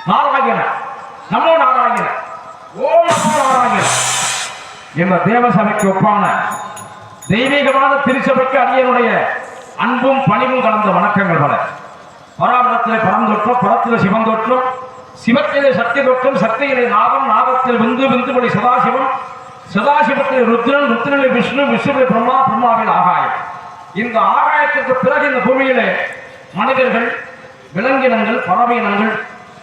நாராயண நமோ நாராயண ஓம் நமோ நாராயண. இந்த தேவசபைக்கு ஒப்பான தெய்வீகமான திருச்சபைக்கு அடியனுடைய அன்பும் பணிவும் கலந்த வணக்கங்கள் பல. பராபரத்திலே பரந்தொற்றும், பரத்திலே சிவந்தொற்றும், சிவத்திலே சக்தி தொற்றும், சக்தியிலே நாகம், நாகத்தில் விந்து, விந்துபடி சதாசிவம், சதாசிவத்தில் ருத்ரன், ருத்ரனிலே விஷ்ணு, விஷ்ணுவிலே பிரம்மா, பிரம்மாவில் ஆகாயம். இந்த ஆகாயத்திற்கு பிறகு இந்த பூமியிலே மனிதர்கள், விலங்கினங்கள், பறவையினங்கள்,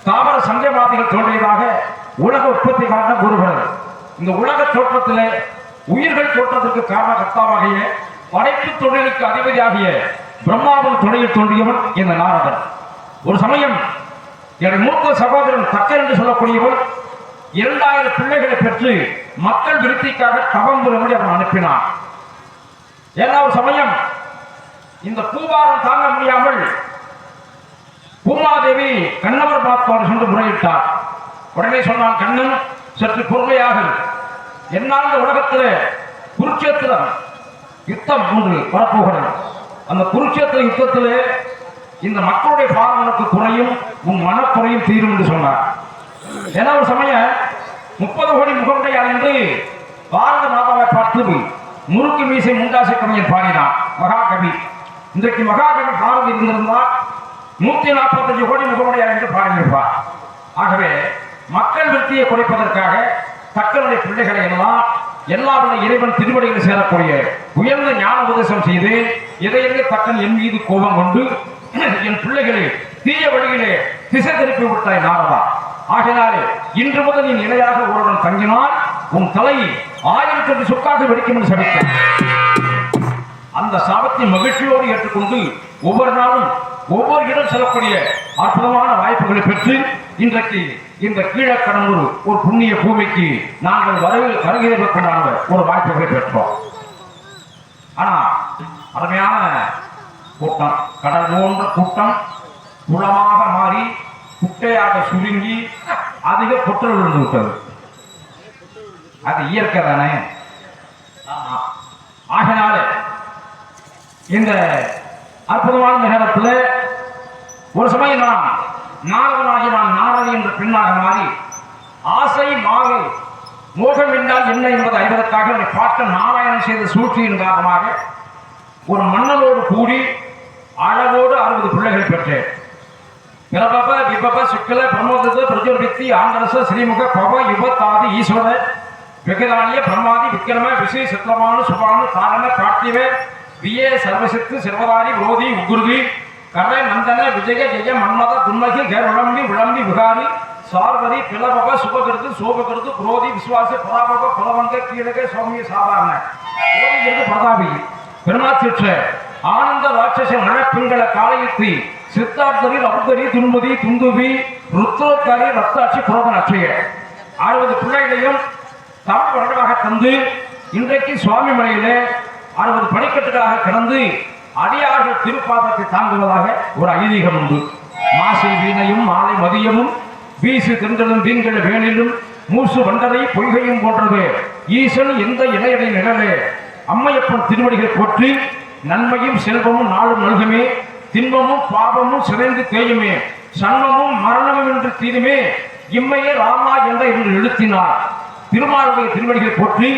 தாவர சஞ்சவாதிகள் தோன்றியதாக உலக உற்பத்தி காரணம் கூறுகிறது. இந்த உலக தோற்றத்திலே உயிர்கள் தோற்றத்திற்கு காரணகர்த்தாவாகிய படைப்பு தொழிலுக்கு அதிபதியாகிய பிரம்மாவின் துணையில் தோன்றியவன் இந்த நாரதன். ஒரு சமயம் என் மூத்த சகோதரன் தக்கர் என்று சொல்லக்கூடியவன் 2000 பிள்ளைகளை பெற்று மக்கள் விருத்திக்காக தவம் புரியும்படி அவன் அனுப்பினான். ஏன்னா ஒரு சமயம் இந்த பூபாரம் தாங்க முடியாமல் பூமாதேவி கண்ணவர் பார்ப்பார் சென்று முறையிட்டார். உடனே சொன்னான், கண்ணன் சற்று பொறுமையாக, என்னால் இந்த உலகத்தில் குருட்சேத்திரம் யுத்தம் ஒன்று வரப்போகிறது. அந்த குருட்சேத்திர யுத்தத்திலே இந்த மக்களுடைய பாவங்களுக்கு குறையும், உன் மனக்குறையும் தீரும் என்று சொன்னார். ஏன்னா ஒரு சமயம் 30 கோடி முகமுடையார் என்று பாரத மாதாவை பார்த்து முறுக்கு மீசை முண்டாசை கவிஞன் பாடினான் மகாகவி. இன்றைக்கு மகாகவி பாரதி இருந்திருந்தால் 145 கோடி முகமுடையார் என்று பாடியிருப்பார். ஆகவே மக்கள் விருத்தியை குறைப்பதற்காக தக்கனுடைய பிள்ளைகளை எல்லாம் எல்லாருடைய இறைவன் திருவடியில் சேரக்கூடிய உயர்ந்த ஞான உபதேசம் செய்து இதையே தக்கன் என் மீது கோபம் கொண்டு என் பிள்ளைகளை தீய வழியிலே திசை திருப்பி விட்டாய் நாரதா. ஆகினாலே இன்று முதல் நீ நிலையாக ஒருவன் தங்கினால் உன் தலை 1000 சொக்காக வெடிக்கும் என்று சபித்தார். அந்த சாபத்தை மகிழ்ச்சியோடு ஏற்றுக்கொண்டு ஒவ்வொரு நாளும் ஒவ்வொரு இடம் செல்லக்கூடிய அற்புதமான வாய்ப்புகளை பெற்று இன்றைக்கு இந்த கீழக்கடம்பூர் ஒரு புண்ணிய பூமிக்கு நாங்கள் வருகிறதற்குண்டான ஒரு வாய்ப்புகளை பெற்றோம். ஆனா அருமையான கூட்டம், கடல் போன்ற கூட்டம் குளமாக மாறி குட்டையாக சுருங்கி அதிக புற்றல் விழுந்து விட்டது. அது இயற்கை தானே. ஆகினால இந்த அற்புதமான நேரத்தில் ஒரு சமயம் நான் நாரதனாகி நான் நாரதி என்ற பெண்ணாக மாறி ஆசை மாகை மோகம் என்றால் என்ன என்பதை அறிவதற்காக பாட்ட நாராயணன் செய்த சூழ்ச்சியின் காரணமாக ஒரு மன்னனோடு கூடி அழகோடு 60 பிள்ளைகள் பெற்றேன். பிரபப விபப சுக்கல பிரமோத பிரஜோபித்தி ஆந்தரச ஸ்ரீமுக பவ யுபத்தாதி ஈஸ்வர விகதானிய பிரம்மாதி விக்கிரம விசை சித்திரமானு சுபானு தாரண கார்த்திவ வியே சர்வசித்து சிறுவதாரி விரோதி உகுருதி கரை நந்தன விஜய ஜெய மன்மத துன்மகி கேர் விளம்பி விளம்பி விகாரி சார்வதி பிளபக சுபகிருது சோபகிருது குரோதி விசுவாச பராபக புலவங்க கீழக சௌமிய சாதாரண ஓதிகிறது பிரதாபி பெருமாத்திற்ற ஆனந்த ராட்சச மழப்பிங்கள காலையுத்தி சித்தார்த்தரி ரவுதரி துன்மதி துந்துவி ருத்ரோத்காரி ரத்தாட்சி புரோதன் அச்சய 60 பிள்ளைகளையும் தமிழ் வருடமாக தந்து இன்றைக்கு சுவாமி மலையிலே 60 படிக்கட்டுகளாக கிடந்து அடியார்கள் திருப்பாதத்தை தாங்குவதாக ஒரு ஐதீகம் உண்டு. மாசை வீணையும் மாலை மதியமும் வீசு தென்றலும் வீண்கள வேணிலும் மூசு வண்டரை பொய்கையும் போன்றது ஈசன் எந்த இணையடை நிழலே அம்மையப்பன் திருவடிகள் போற்றி நன்மையும் செல்வமும் நாளும் நல்குமே தின்பமும் பாவமும் சிதைந்து தேயுமே சண்மமும் மரணமும் என்று தீருமே இம்மையே ராமா என்ற என்று எழுத்தினார். திருமாலுடைய திருவடிகளை போற்றி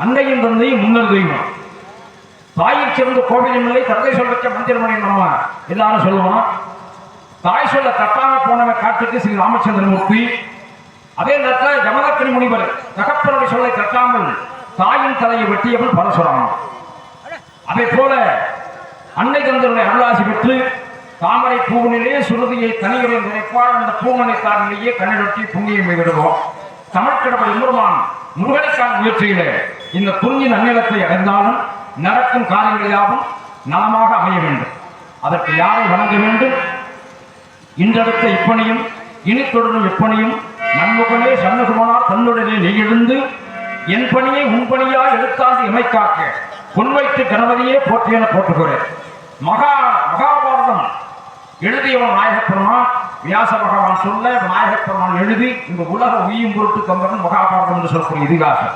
அன்னையும் தந்தையும் முன்னர் தெய்வம் தாயை சிறந்த கோவிலும் இல்லை தந்தை சொல்ல மந்திரமணி நம்ம எல்லாரும் சொல்லுவோம். தாய் சொல்ல தட்டாம போனவன் காட்டுக்கு ஸ்ரீ ராமச்சந்திரமூர்த்தி. அதே நேரத்தில் ஜமதக்கனி முனிவர் தகப்பனுடைய சொல்லை தட்டாமல் தாயின் தலையை வெட்டியவன் பரசுராமன். அதே போல அன்னை தந்தருடைய அருளாசி பெற்று தாமரை பூவனிலேயே சுருதியை தனியுடன் நினைப்பால் அந்த பூமனை தாரிலேயே கண்ணொட்டி புண்ணியம் விடுவோம். தமிழ்கடவுள் எம்பெருமான் முருகனுக்கான முயற்சியிலே இந்த புண்ணிய நன்னிலத்தை அடைந்தாலும் நடக்கும் காரியங்களாகவும் நலமாக அமைய வேண்டும். அதற்கு யாரை வணங்க வேண்டும்? இன்றடுத்த இப்பணியும் இனி தொடரும் எப்பணியும் நன்முகனே சண்முகமானார் தன்னுடனே நீ எழுந்து என் பணியை உன் பணியாய் எடுத்தாண்டு இமைக்காக்க பொன்வைத்து கணவதியே போற்றியென போற்றுகிறேன். மகாபாரதம் எழுதியவன் நாயகப்பெருமான் வியாச பகவான் சொல்ல நாயகப்பெருமான் எழுதி இந்த உலக உயிரும் பொருட்டு தந்தவன் மகாபாரதம் என்று சொல்லக்கூடிய இதிகாசம்.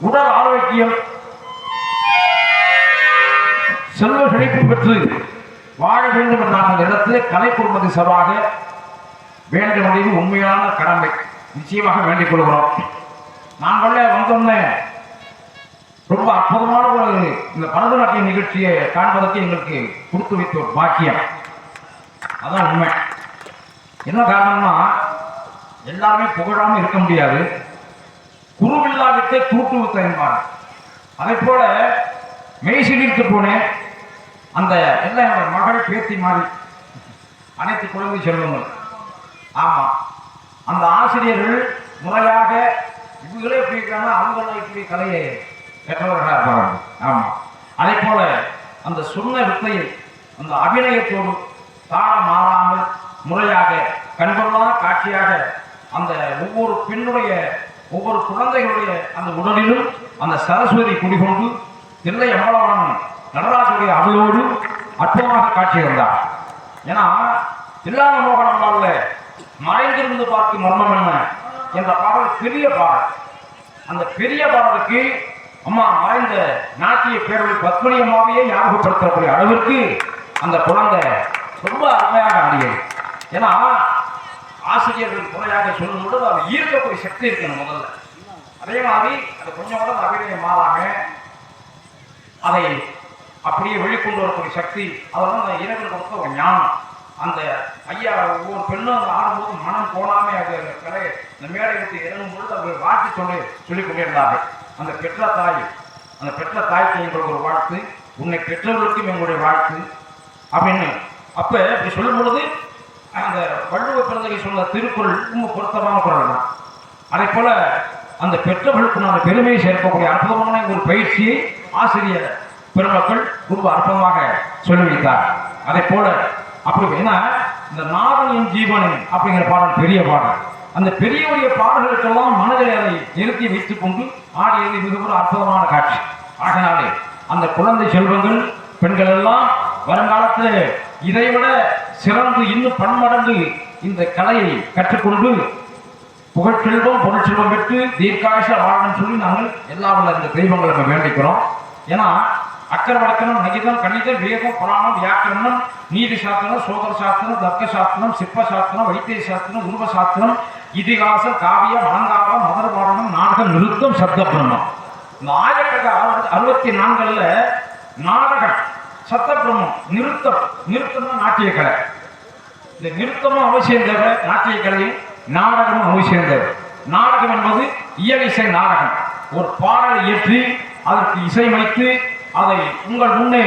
உடல் ஆரோக்கியம் செல்வ செழிப்பு பெற்று வாழ வேண்டும் என்ற அந்த இடத்திலே கலை குடும்பத்தை சார்பாக வேண்ட வேண்டியது உண்மையான கடமை. நிச்சயமாக வேண்டிக் கொள்கிறோம். நாங்கள வந்தோன்னே ரொம்ப அற்புதமான ஒரு இந்த பரதநாட்டிய நிகழ்ச்சியை காண்பதற்கு எங்களுக்கு கொடுத்து வைத்த ஒரு பாக்கியம். அதான் உண்மை. என்ன காரணம்னா எல்லாருமே புகழாம இருக்க முடியாது. குருவில்லாவிட்டை தூட்டு வித்த என்பார். அதை போல மெய்சிலிட்டு போனேன். அந்த எல்லாம் என்னோட மகள் பேத்தி மாதிரி அனைத்து குழந்தை செல்வங்கள். ஆமா, அந்த ஆசிரியர்கள் முறையாக இவங்களே எப்படி இருக்காங்க, அவங்கள இப்படி கலையை பெற்றவர்களாக இருப்பாங்க. ஆமா, அதே போல அந்த சொன்ன வித்தையை அந்த அபிநயத்தோடு தாளம் மாறாமல் முறையாக கண்கொள்ளா காட்சியாக அந்த ஒவ்வொரு பெண்ணுடைய ஒவ்வொரு குழந்தைகளுடைய அந்த உடலிலும் அந்த சரஸ்வதி குடிகொண்டு தில்லை அம்பலவாணன் நடராஜுடைய அவளோடு அற்புதமாக காட்சி இருந்தார். ஏன்னா தில்லான மோகனம்னால மறைந்திருந்து பார்க்கும் மர்மம் என்ன என்ற பாடல் பெரிய பாடல். அந்த பெரிய பாடலுக்கு அம்மா மறைந்த நாட்டிய பேரவை பத்மினி அம்மாவையே ஞாபகப்படுத்தக்கூடிய அளவிற்கு அந்த குழந்தை ரொம்ப அருமையாக ஆடியது. ஏன்னா ஆசிரியர்கள் முறையாக சொல்லும்போது அது ஈர்க்கக்கூடிய சக்தி இருக்கணும் முதல்ல. அதே மாதிரி அது கொஞ்சம் கூட அபிநயம் மாறாம அதை அப்படியே வெளிக்கொண்டு வரக்கூடிய சக்தி, அதெல்லாம் அந்த இறைவன் கொடுத்த ஒரு ஞானம். அந்த ஐயா ஒவ்வொரு பெண்ணும் அந்த ஆடும்போது மனம் போனாமே அது கலை இந்த மேடை விட்டு இறங்கும் பொழுது அவர் வாழ்த்து சொல்லிக் கொண்டிருந்தார்கள். அந்த பெற்ற தாய், அந்த பெற்ற தாய்க்கு எங்களுக்கு ஒரு வாழ்த்து, உன்னை பெற்றவர்களுக்கும் எங்களுடைய வாழ்த்து அப்படின்னு அப்ப இப்படி சொல்லும் பொழுது அந்த வள்ளுவ பிறந்தகை சொன்ன திருக்குறள் ரொம்ப பொருத்தமான குரல் தான். அதே போல அந்த பெற்றவர்களுக்கு நான் பெருமையை சேர்க்கக்கூடிய அற்புதமான ஒரு பயிற்சியை ஆசிரியர் பெருமக்கள் ரொம்ப அற்புதமாக சொல்லி வைத்தார். அதே போல அப்படி ஏன்னா இந்த நாதன் என் ஜீவனன் அப்படிங்கிற பாடல் பெரிய பாடல். அந்த பெரியவருடைய பாடல்களுக்கெல்லாம் மனதில் அதை நிறுத்தி வைத்துக் கொண்டு ஆடியது மிக ஒரு அற்புதமான காட்சி. ஆகினாலே அந்த குழந்தை செல்வங்கள் பெண்கள் எல்லாம் வருங்காலத்தில் இதைவிட சிறந்து இன்னும் பன்மடங்கு இந்த கலையை கற்றுக்கொண்டு புகழ்ச்செல்வம் பொருட்செல்வம் பெற்று தீர்க்காயுஷ வாழணும்னு சொல்லி நாங்கள் எல்லா இந்த தெய்வங்களை நம்ம வேண்டிக்கிறோம். ஏன்னா அக்கர வடக்கணம் நகிதம் கணிதம் வேதம் புராணம் வியாக்கரணம் நீதி சாஸ்திரம் சோதர சாஸ்திரம் தர்க்க சாஸ்திரம் சிற்ப சாஸ்திரம் வைத்திய சாஸ்திரம் உருவ சாஸ்திரம் இதிகாசம் காவியம் அலங்காரம் மதுர பாடனம் நாடகம் நிருத்தம் சப்த பிரம்மம். இந்த 1964 நாடகம் சப்த பிரம்மம் நிருத்தம்னா நாட்டிய கலை. இந்த நிருத்தமும் அவசியம் தேவை, நாட்டிய கலையும் நாடகமும் அவசியம் தேவை. நாடகம் என்பது இயல் இசை நாடகம். ஒரு பாடலை இயற்றி அதற்கு இசையமைத்து அதை உங்கள் முன்னே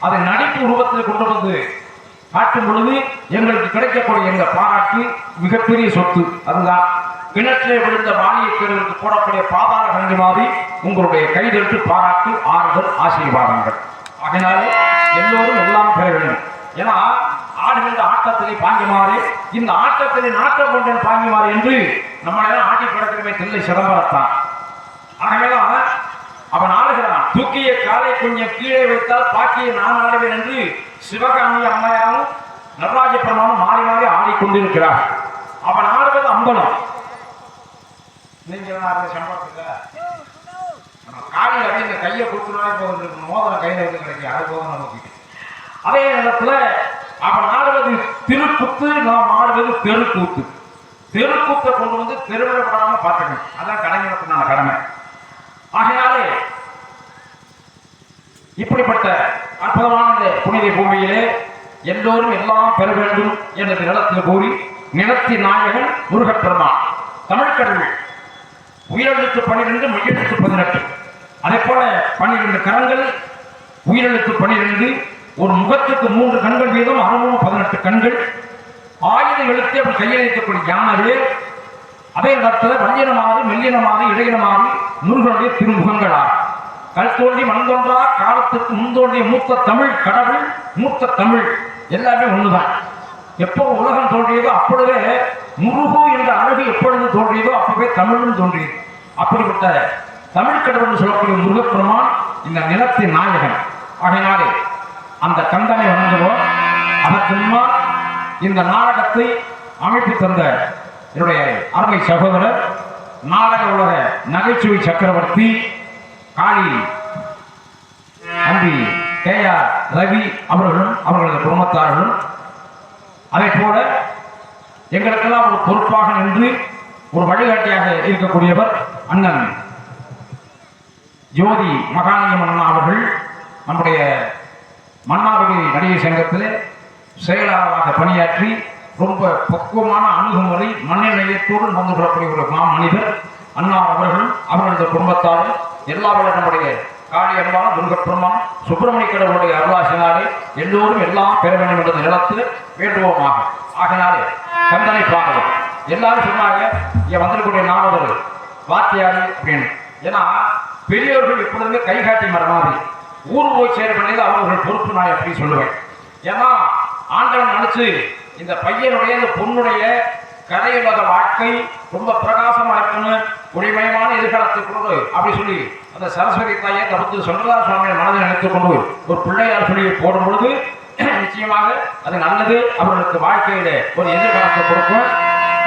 அதை நடிப்பு உருவத்தில் கொண்டு வந்து காட்டும் பொழுது எங்களுக்கு கிடைக்கக்கூடிய எங்கள் பாராட்டு மிகப்பெரிய சொத்து. அதுதான் கிணற்றிலே விழுந்த வாணியத்திற்கு போடக்கூடிய பாதாள கண்டி மாதிரி உங்களுடைய கைதெடுத்து பாராட்டு ஆறுதல் ஆசீர்வாதங்கள். அதனாலே எல்லோரும் எல்லாம் பெற வேண்டும். ஏன்னா ஆடுகின்ற ஆட்டத்திலே பாங்கிமாறு இந்த ஆட்டத்திலே நாட்டம் கொண்ட பாங்கிமாறு என்று நம்மளெல்லாம் ஆட்டி கிடக்கிறமே தில்லை சிதம்பரத்தான். ஆகவேதான் அவன் ஆடுகிறான். தூக்கிய காலை கொஞ்சம் கீழே வைத்தால் பாக்கியை நான் ஆடுவேன் என்று சிவகாமி அம்மையாரும் நடராஜ பெருமானும் மாறி மாறி ஆடிக்கொண்டிருக்கிறார். அவன் ஆடுவது அம்பலம். நீங்க சம்பளத்துக்கு காலையில் அப்படியே கையை கொடுத்துனாலே போதும், மோதனை கையில வந்து கிடைக்கும், அது போதும் நமக்கு. அதே நேரத்துல அவன் ஆடுவது திருக்கூத்து, நாம் ஆடுவது தெருக்கூத்து. தெருக்கூத்தை கொண்டு வந்து தெருவிடப்படாம பார்க்கணும். அதான் கலைஞருக்கு கடமை. ஆகையாலே இப்படிப்பட்ட அற்புதமான இந்த புனித பூமியிலே எல்லோரும் எல்லாம் பெற வேண்டும் என்ற நிலத்தில் கூறி நிலத்தின் நாயகன் முருகப்பெருமான் தமிழ்கடவுள் உயிரெழுத்து 12 மெய்யெழுத்து 18. அதே போல 12 கரங்கள், உயிரெழுத்து 12, ஒரு முகத்துக்கு 3 கண்கள் வீதம் 18 கண்கள், ஆயுத எழுத்து அப்படி கையெழுத்தக்கூடிய யானவே. அதே இடத்துல வல்லினமாறு மெல்லினமாறு இடையினமாறு முருகனுடைய திருமுகங்களார். கல் தோன்றி மண் தோன்றா காலத்துக்கு முன்தோன்றிய மூத்த தமிழ் கடவுள், மூத்த தமிழ் எல்லாமே ஒண்ணுதான். எப்போ உலகம் தோன்றியதோ அப்பொழுதே முருகு என்ற அழகு எப்பொழுது தோன்றியதோ அப்பவே தமிழும் தோன்றியது. அப்படிப்பட்ட தமிழ் கடவுள் சொல்லக்கூடிய முருகப்பெருமான் இந்த நிலத்தின் நாயகன். ஆகையினாலே அந்த கந்தனை வணங்குவோம். அதற்கு முன்னால் இந்த நாடகத்தை அமைத்து தந்த என்னுடைய அருமை சகோதரர், நாடக உலக நகைச்சுவை சக்கரவர்த்தி காளி தம்பி கேஆர் ரவி அவர்களும் அவர்களது குடும்பத்தார்களும் அதை போல எங்களுக்கெல்லாம் ஒரு பொறுப்பாக நின்று ஒரு வழிகாட்டியாக இருக்கக்கூடியவர் அண்ணன் ஜோதி மகாலிங்கம் அண்ணா அவர்கள் நம்முடைய மன்னார்குடி நடிகை சங்கத்தில் செயலாளராக பணியாற்றி ரொம்ப பக்குவமான அணுகுமுறை மனநிலையத்தோடு நடந்து கொள்ளக்கூடிய ஒரு மனிதர் அண்ணா அவர்களும் அவர்களது குடும்பத்தாரும் எல்லாரும் நம்முடைய காளியம்பான துர்கப்பெருமான் சுப்பிரமணிய கடவுளுடைய அருளாசினாலே எல்லோரும் எல்லாம் பெற வேண்டும் என்ற நிலத்தில் வேண்டுவோமாக. ஆகினாலே கந்தனை பாடலும் எல்லாரும் சொன்னாங்க இங்க வந்திருக்கக்கூடிய நாவலர் வாத்தியாரி அப்படின்னு. ஏன்னா பெரியவர்கள் எப்பொழுதுமே கை காட்டி மர மாதிரி ஊர் போய் சேர வேண்டியது அவர்கள் பொறுப்பு நான் எப்படி சொல்லுவேன். ஏன்னா ஆண்டவன் நினைச்சு இந்த பையனுடைய இந்த பொண்ணுடைய கலையுலக வாழ்க்கை ரொம்ப பிரகாசமா இருக்கணும், ஒளிமயமான எதிர்காலத்தை கொண்டு அப்படி சொல்லி அந்த சரஸ்வதி தாயை தடுத்து சுந்தரதாஸ் சுவாமியை மனதில் நினைத்துக் கொண்டு ஒரு பிள்ளையார் சொல்லி போடும் பொழுது நிச்சயமாக அது நல்லது, அவர்களுக்கு வாழ்க்கையில ஒரு எதிர்காலத்தை கொடுக்கும்.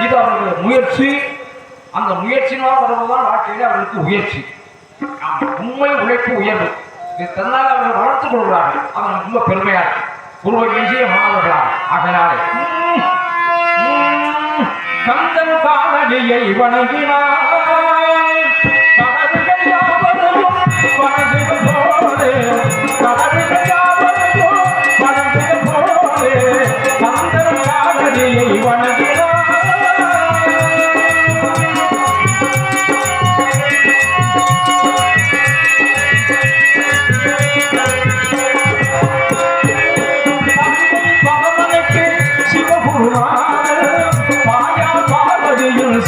இது அவர்களுடைய முயற்சி. அந்த முயற்சினால் வருவதுதான் வாழ்க்கையில அவர்களுக்கு உயர்ச்சி. உண்மை உழைப்பு உயர்வு இது தன்னால் அவர்கள் வளர்த்துக் கொள்கிறார்கள். அது ரொம்ப பெருமையா இருக்கு. குருவை வீசிய மாணவர்களாக ஆகினாலே கந்தன் காலடியை வணங்கினார் கடவுள் யாவரும் வணங்குக போலே, கடவுள் யாவரும் வணங்குக போலே, கந்தன் காலடியை வணங்கினார்.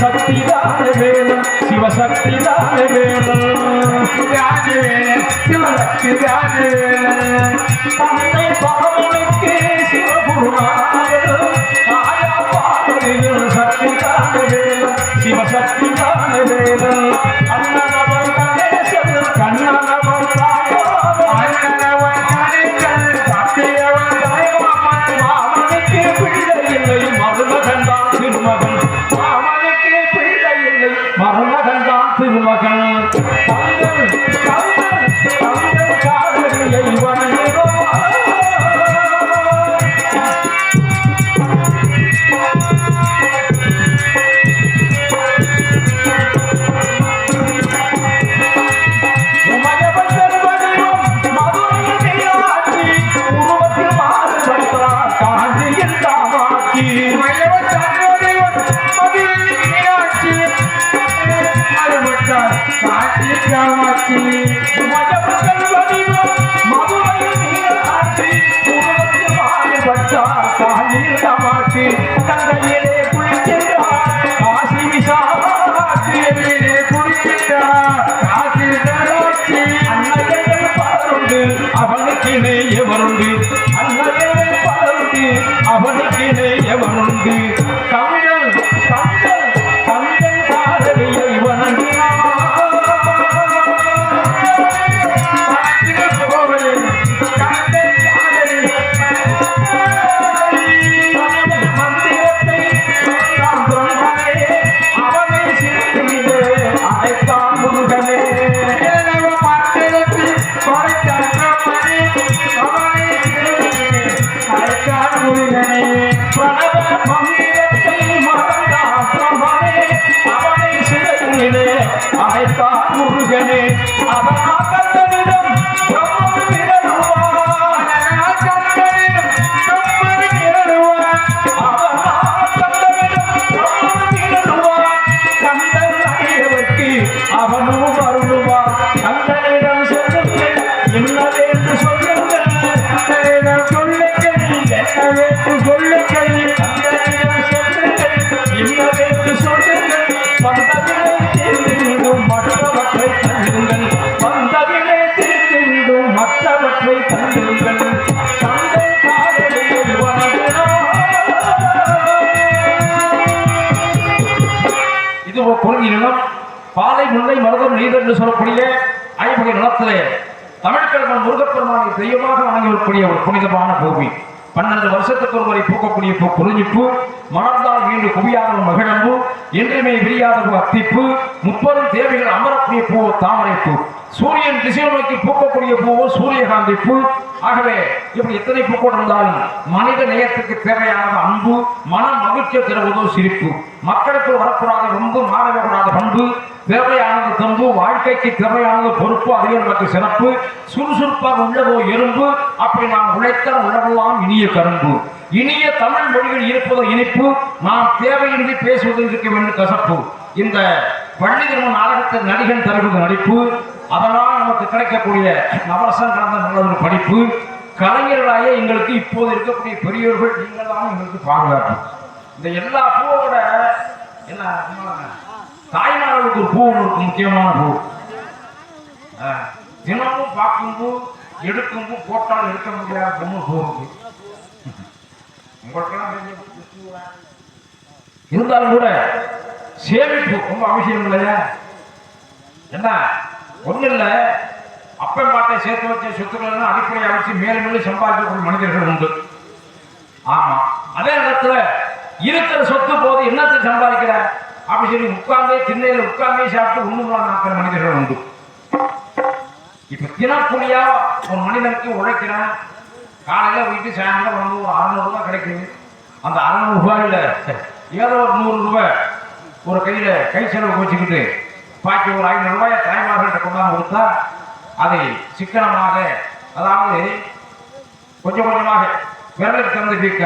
சக்திதான வேணும், சிவசக்திதான வேணும், சிவசக்திதான வேணும். தந்தை பகவனுக்கு சிவகுருநாதனும் ஆயா பாடலில் சக்திதான வேணும், சிவசக்திதான வேணும். அண்ணனவன் கணேசன் கண்ணனவன் தாயோ, அண்ணனவன் கணேசன் காட்டியவன் தாயோமன். மாமனுக்கு பிள்ளை இல்லை மருமகன் தான் திருமகன், மருமகன் தான் திருமகன். கந்தன் கந்தன் கந்தன் காலடியை வணங்கினோம். உமயவன் வடிவம் மதுரையில் நீராட்சி, உருவத்தில் மாறுபட்டார் காஞ்சியில் தாமாக்கி. உமயவன் வடிவம் மதுரையில் நீராட்சி, காட்சி காமாட்சி. உமயவன் வடிவம் மதுரையில் நீராட்சி, உருவத்தில் மாறுபட்டார் காஞ்சியில் தாமாக்கி. கங்கையிலே குளிக்கின்றார் காசி விசாலாட்சியிலே குளிக்கின்றார் காசி விசாலாட்சி. அன்னையர்கள் பலருண்டு அவனுக்கு எவருண்டு, அன்னையர்கள் பலருண்டு அவனுக்கு எவருண்டு. தமிழன் கந்தன் கந்தன் காலடியை வணங்கினார். அவனும் வருவான். கந்தனிடம் சொல்லுங்கள் என்னவென்று சொல்லுங்கள், கந்தனிடம் சொல்லுங்கள் என்னவென்று சொல்லுங்கள், கந்தனிடம் சொல்லுங்கள் என்னவென்று சொல்லுங்கள். வந்தவினை தீர்ந்துவிடும் மற்றவற்றை தள்ளுங்கள், வந்தவினை தீர்ந்துவிடும் மற்றவற்றை தள்ளுங்கள். கந்தை காலடியில் வணங்கினார். இது ஒரு கொள்கை நிலம். பாலை முல்லை மருதம் நீதர் என்று சொல்லக்கூடிய ஐம்பகை நிலத்திலே தமிழ்கடவுள் முருகப்பெருமானை தெய்வமாக வணங்கக்கூடிய ஒரு புனிதமான பூமி. 12 வருஷத்துக்கு ஒரு முறை பூக்கக்கூடிய பூ குறிஞ்சிப்பூ, மலர்ந்தால் மீண்டு குவியாத மகிழம்பு, என்றுமே விரியாத அத்திப்பூ, 30 தேவைகள் அமரக்கூடிய பூ தாமரைப்பூ, சூரியன் திசை நோக்கி பூக்கக்கூடிய பூவோ சூரியகாந்தி பூ. ஆகவே இப்படி எத்தனை பூக்கள் இருந்தாலும் மனித நேயத்துக்கு தேவையானது அன்பு, மன மகிழ்ச்சியை தருவதோ சிரிப்பு, மக்களுக்கு வரக்கூடாத ரொம்ப மாறக்கூடாத பண்பு, தேவையானது தம்பு, வாழ்க்கைக்கு தேவையானது பொறுப்பு, அதுவே நமக்கு சிறப்பு, சுறுசுறுப்பாக உள்ளதோ எறும்பு, அப்படி நாம் உழைத்தால் உள்ளதெல்லாம் இனிய கரும்பு, இனிய தமிழ் மொழிகள் இருப்பதோ இனிப்பு, நாம் தேவையின்றி பேசுவது இருக்க வேண்டும் கசப்பு. இந்த பள்ளி திருமண நாடகத்தில் நடிகன் தருவது நடிப்பு, அதனால் நமக்கு கிடைக்கக்கூடிய நவரசம் கலந்த நல்ல ஒரு படிப்பு. கலைஞர்களாக எங்களுக்கு இப்போது இருக்கக்கூடிய பெரியோர்கள் நீங்கள் தான் எங்களுக்கு பாதுகாப்பு. இந்த எல்லா பூவோட என்ன தாய்மார்களுக்கு ஒரு பூ இருக்கு, முக்கியமான பூ. தினமும் பார்க்கும் பூ, எடுக்கும் பூ, போட்டால் எடுக்க முடியாத பூ இருக்கு. உங்களுக்கெல்லாம் இருந்தாலும் கூட சேமிப்பு ரொம்ப அவசியம் இல்லையா? என்ன ஒண்ணு இல்ல, அப்பன் பாட்டை சேர்த்து வச்ச சொத்துக்கள் அடிப்படையை வச்சு மேலும் மேலும் சம்பாதிக்கக்கூடிய மனிதர்கள் உண்டு. ஆமா, அதே நேரத்துல இருக்கிற சொத்து போது என்னத்தை சம்பாதிக்கிற அப்படி சொல்லி உட்கார்ந்தே திண்ணையில உட்கார்ந்தே சாப்பிட்டு ஒண்ணுலாம் நாக்கிற மனிதர்கள் உண்டு. இப்ப தினக்கூலியா ஒரு மனிதனுக்கு உழைக்கிறான், காலையில வீட்டு சாயந்தரம் வந்து ஒரு 600 ரூபாய் கிடைக்குது. அந்த 600 ரூபாயில ஏதோ ஒரு 100 ரூபாய் ஒரு கையில கை செலவு வச்சுக்கிட்டு பாக்கி ஒரு 500 ரூபாயை தாய்மார்கள்ட்ட கொண்டாந்து கொடுத்தா அதை சிக்கனமாக, அதாவது கொஞ்சம் கொஞ்சமாக விரலுக்கு திறந்து வீக்க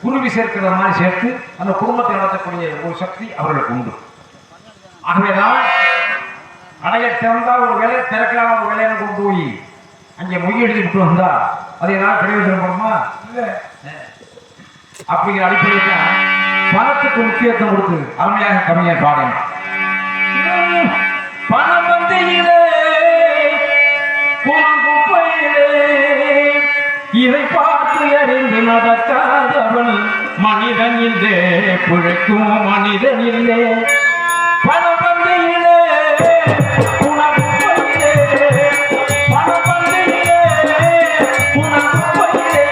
குருவி சேர்க்கிற மாதிரி சேர்த்து அந்த குடும்பத்தை நடத்தக்கூடிய ஒரு சக்தி அவர்களுக்கு உண்டு. ஆகவேதான் அடைய திறந்தா ஒரு வேலை, திறக்கலாம் ஒரு வேலையை கொண்டு போய் அங்கே மொய் எழுதி விட்டு வந்தா அது ஏதாவது பிரயோஜனப்படுமா? இல்லை. அப்படிங்கிற அடிப்படையில் பணத்துக்கு முக்கியத்துவம் கொடுத்து அருமையாக கவிஞர் பாடணும். பணம் வந்தியிலே குப்பையிலே இதை பார்த்து அறிந்து நடக்காதவன் மனிதன் இல்லே, பிழைக்கும் மனிதன் இல்லே. பணம் வந்தியிலே குப்பையிலே, பணம் வந்தியிலே குப்பையிலே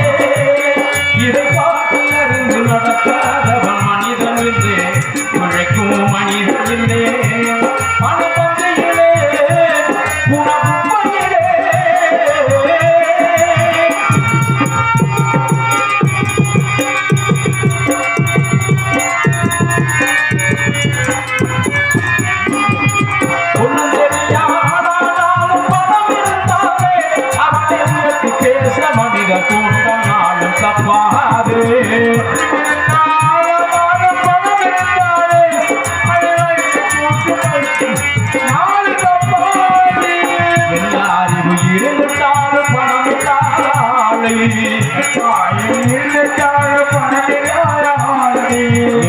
இதை பார்த்து அறிந்து நடக்காதவன் மனிதன் இல்லே, பிழைக்கும் மனிதன் இல்லே.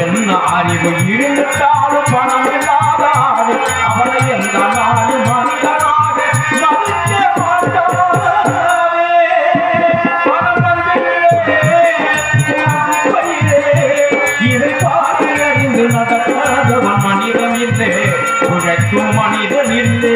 என்ன அறிவு இருந்தாலும் பணம் இல்லாத ஆளு அவரை எந்த நாடு மனிதனாக மதிக்க மாட்டாரே. பணம் இதை பார்த்து அறிந்து நடக்காதவன் மனிதன் இல்லை, உழைக்கும் மனிதன் இல்லை.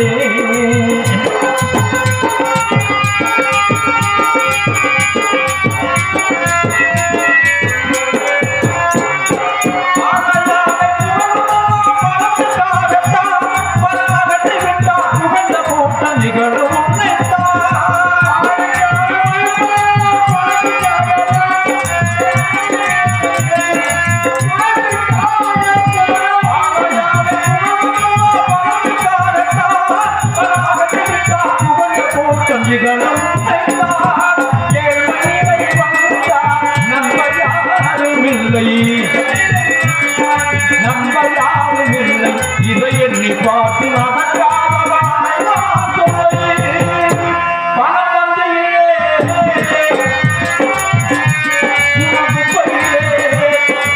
இதை எண்ணி பார்த்து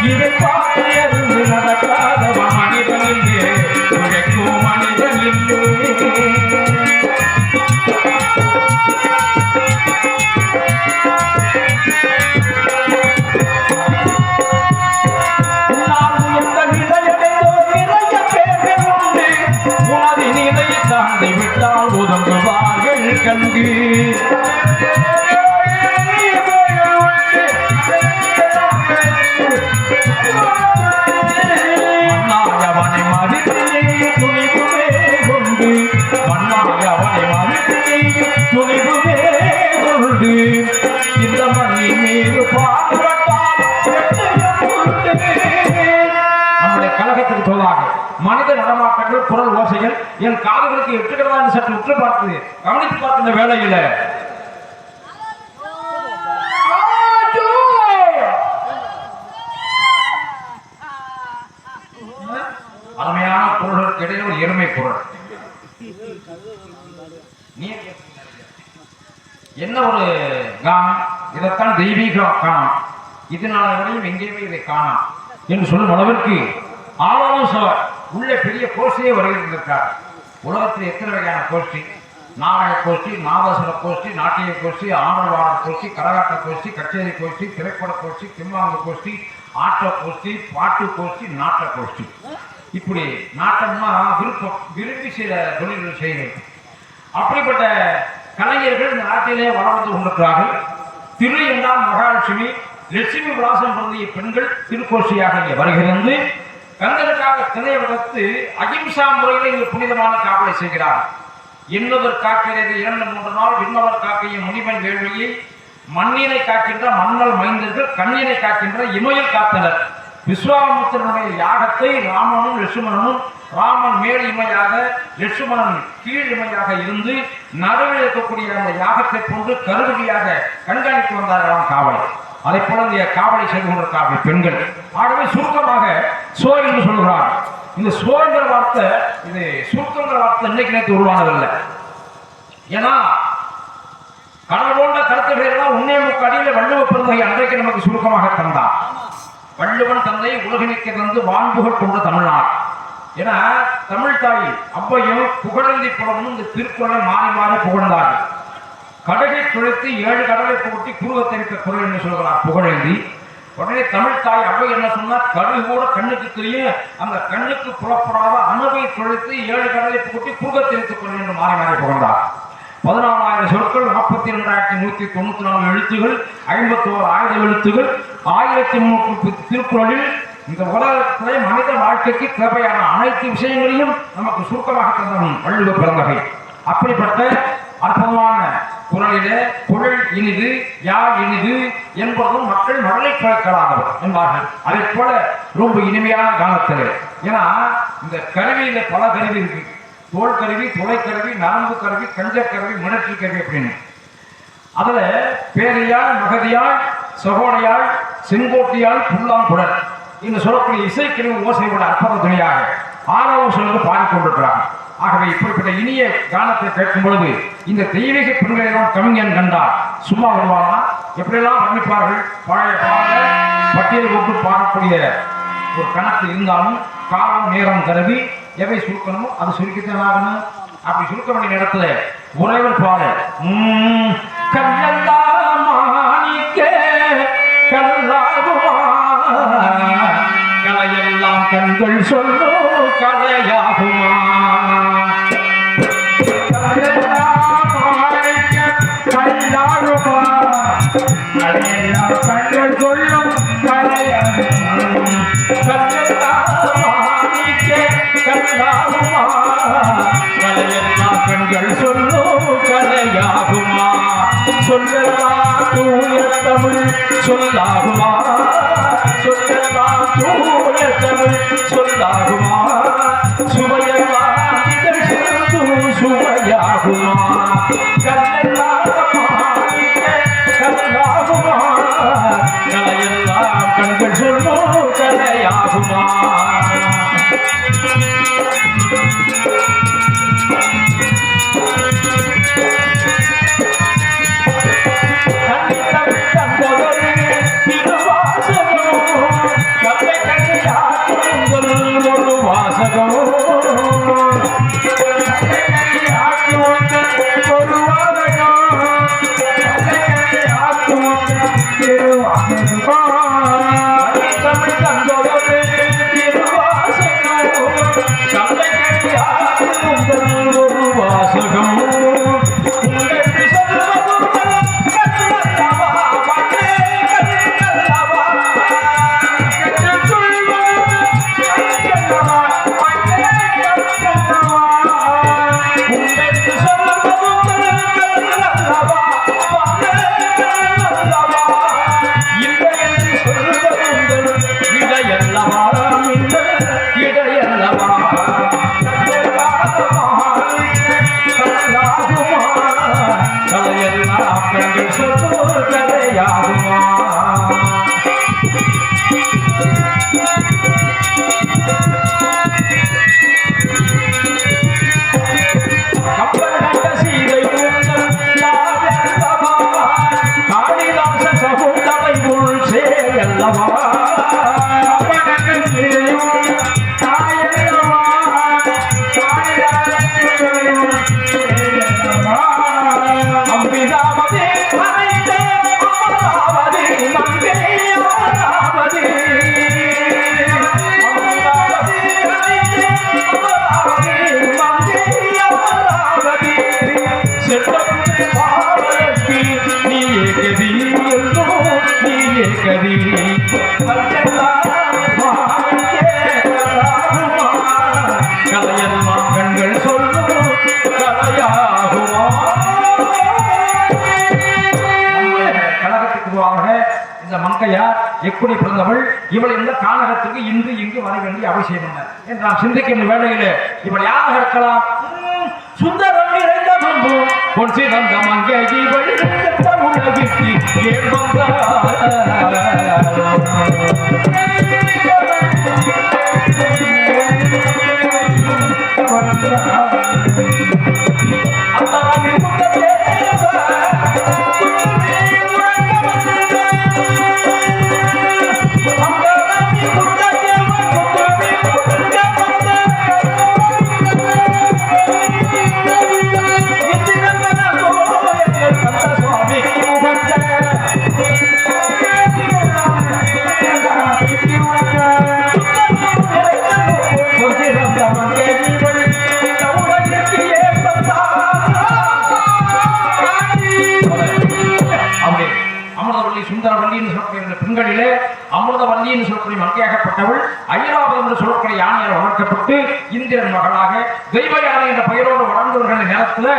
இதை பார்த்து இருந்து நடக்காத மனிதன் இல்லை, உழைக்கும் மனிதன் இல்லை. விட்டால் ஒதுங்குவார்கள் கண்டு குரல் ஓசைகள் என் காதுகளுக்கு எட்டுகிறதா என்று சற்று உற்று பார்த்து கவனித்து பார்க்கின்ற வேளையில அருமையான குரல்களுக்கு இடையே ஒரு எருமை குரல். என்ன ஒரு கானம்! இதைத்தான் தெய்வீக கானம். இதனால வரையும் எங்கேயுமே இதை காணாம் என்று சொல்லும் அளவிற்கு ஆலோசவர் உள்ள பெரிய கோஷ்டியே வருகிறார். உலகத்தில் எத்தனை வகையான கோஷ்டி? நாடக கோஷ்டி, நாதசுர கோஷ்டி, நாட்டிய கோஷ்டி, ஆடல்வாடல் கோஷ்டி, கரகாட்ட கோஷ்டி, கச்சேரி கோஷ்டி, திரைப்பட கோஷ்டி, கிம்பாங்கு கோஷ்டி, ஆட்ட கோஷ்டி, பாட்டு கோஷ்டி, நாட்ட கோஷ்டி. இப்படி நாட்டம்னா விரும்பி சில தொழில்கள் செய்கிறது. அப்படிப்பட்ட கலைஞர்கள் இந்த நாட்டிலே வளர்ந்து கொண்டிருக்கிறார்கள். திரு என்றால் மகாலட்சுமி, லட்சுமி விலாசம் பொருந்திய பெண்கள் திருக்கோஷ்டியாக இங்கே வருகிறது. கந்தனுக்காக திணைய வளர்த்து அகிம்சா முறையில் இங்கு புனிதமான காவலை செய்கிறார். எண்ணுவர் காக்கிறது 2-3 நாள், விண்ணவர் காக்கைய முனிவன் வேள்வியை, மண்ணினை காக்கின்ற மன்னல் மைந்தர்கள் கண்ணினை காக்கின்ற இமையில் காத்தனர். விஸ்வாமித்திரனுடைய யாகத்தை ராமனும் லட்சுமணனும், ராமன் மேல் இமையாக லட்சுமணன் கீழ் இமையாக இருந்து நடுவில் இருக்கக்கூடிய அந்த யாகத்தை போன்று கருவியாக கண்காணித்து வந்தார்களாம் காவலை. அதை போல இந்த காவலை செய்து கொண்டிருக்கிறார்கள் பெண்கள். ஆகவே சுருக்கமாக சோ என்று சொல்கிறார். இந்த சோங்கிற வார்த்தை, இது சுருக்கங்கிற வார்த்தை இன்னைக்கு நேற்று உருவானதில்லை. ஏன்னா கடல் போன்ற கருத்துக்கள் உன்னே முக்கடியில் வள்ளுவ பெருந்தகை அன்றைக்கு நமக்கு சுருக்கமாக தந்தார். வள்ளுவன் தந்தை உலகினைக்கு தந்து வான்புகள் கொண்ட தமிழ்நாடு. ஏன்னா தமிழ் தாய் அவ்வையும் புகழந்தி புலவனும் இந்த திருக்குறளை மாறி மாறி புகழ்ந்தார்கள். கடகை துளைத்து 7 கடலை புகட்டி குருவத்தரித்த குரல் என்று சொல்கிறார் புகழேந்தி. உடனே தமிழ் தாய் அவை என்ன சொன்னார்? கடுகு கூட கண்ணுக்கு தெரியும், அந்த கண்ணுக்கு புலப்படாத அணுவை துளைத்து 7 கடலை புகட்டி குருவத்தரித்த குரல் என்று மாறி மாறி புகழ்ந்தார். 14,000 சொற்கள், 42,194 எழுத்துகள், 51 ஆயுத எழுத்துகள், 1003 திருக்குறளில் இந்த உலகத்திலே மனித வாழ்க்கைக்கு தேவையான அனைத்து விஷயங்களையும் நமக்கு சுருக்கமாக தந்தவன் வள்ளுவ பெருந்தகை. அப்படிப்பட்ட அற்புதமான குரலிலே குழல் இனிது யார் இனிது என்பதும் மக்கள் மழலை கேட்கலாதவர் என்பார்கள். அதை போல ரொம்ப இனிமையான காலத்தில். ஏன்னா இந்த கருவியில பல கருவி இருக்கு. தோல் கருவி, துளைக்கருவி, நரம்பு கருவி, கஞ்சக்கருவி, மிளற்றி கருவி அப்படின்னு. அதுல பேரியாள், மகதியாள், சகோடையாள், செங்கோட்டியாள், புல்லாங்குழல் என்று சொல்லக்கூடிய இசைக்கருவி ஓசையோட அற்புத துணையாக ஆரோசனை பாடிக்கொண்டிருக்கிறார். ஆகவே இப்படிப்பட்ட இனிய கானத்தை கேட்கும் பொழுது இந்த தெய்வீக பெண்களை தான் கவிஞன் கண்டார். சும்மா வருவானா? எப்படியெல்லாம் வர்ணிப்பார்கள். பழைய பாட பட்டியல் போட்டு பாடக்கூடிய ஒரு கணக்கு இருந்தாலும் காலம் நேரம் கருவி எவை சுருக்கணுமோ அது சுருக்கித்தான் ஆகணும். அப்படி சுருக்க வேண்டிய இடத்துல உறைவர் பாட கலையெல்லாம் கண்கள் சொல்லோ கலையாகுமா, கலையெல்லாம் கண்கள் சொல்லும் கலையெல்லாம் கண்கள் சொல்லும் கலையாகுமா, சொல்லலாம் தூய தமிழ் சொல்லாகுமா, சொல்லலாம் தூய தமிழ் சொல்லாகுமா, சுவையெல்லாம் இதழ் சொல்லும் சுவையாகுமா, கலையெல்லாம் கலையாகுமா, கலையெல்லாம் கண்கள் சொல்லும் கலையாகுமா. ஒரு வாசகம் இந்த மங்கையார் எப்படி பிறந்தவள், இவள் இந்த கானகத்துக்கு இன்று இங்கு வர வேண்டிய அவசியம் என்ன என்று நாம் சிந்திக்கின்ற வேளையிலே இவள் யாராக இருக்கலாம்? சுந்தரம் நிறைந்த பம்பு பொன் சிறந்த மங்கை இவள் உலகிற்கு ஏன் பெண்களிலே அமிர்தவல்லி என்று சொல்லக்கூடிய மங்கையாகப்பட்டவள் ஐராவதம் என்று சொல்லக்கூடிய யானையால் வளர்க்கப்பட்டு இந்திரன் மகளாக தெய்வ யானை என்ற பெயரோடு வளர்ந்தவர்களின் நேரத்தில்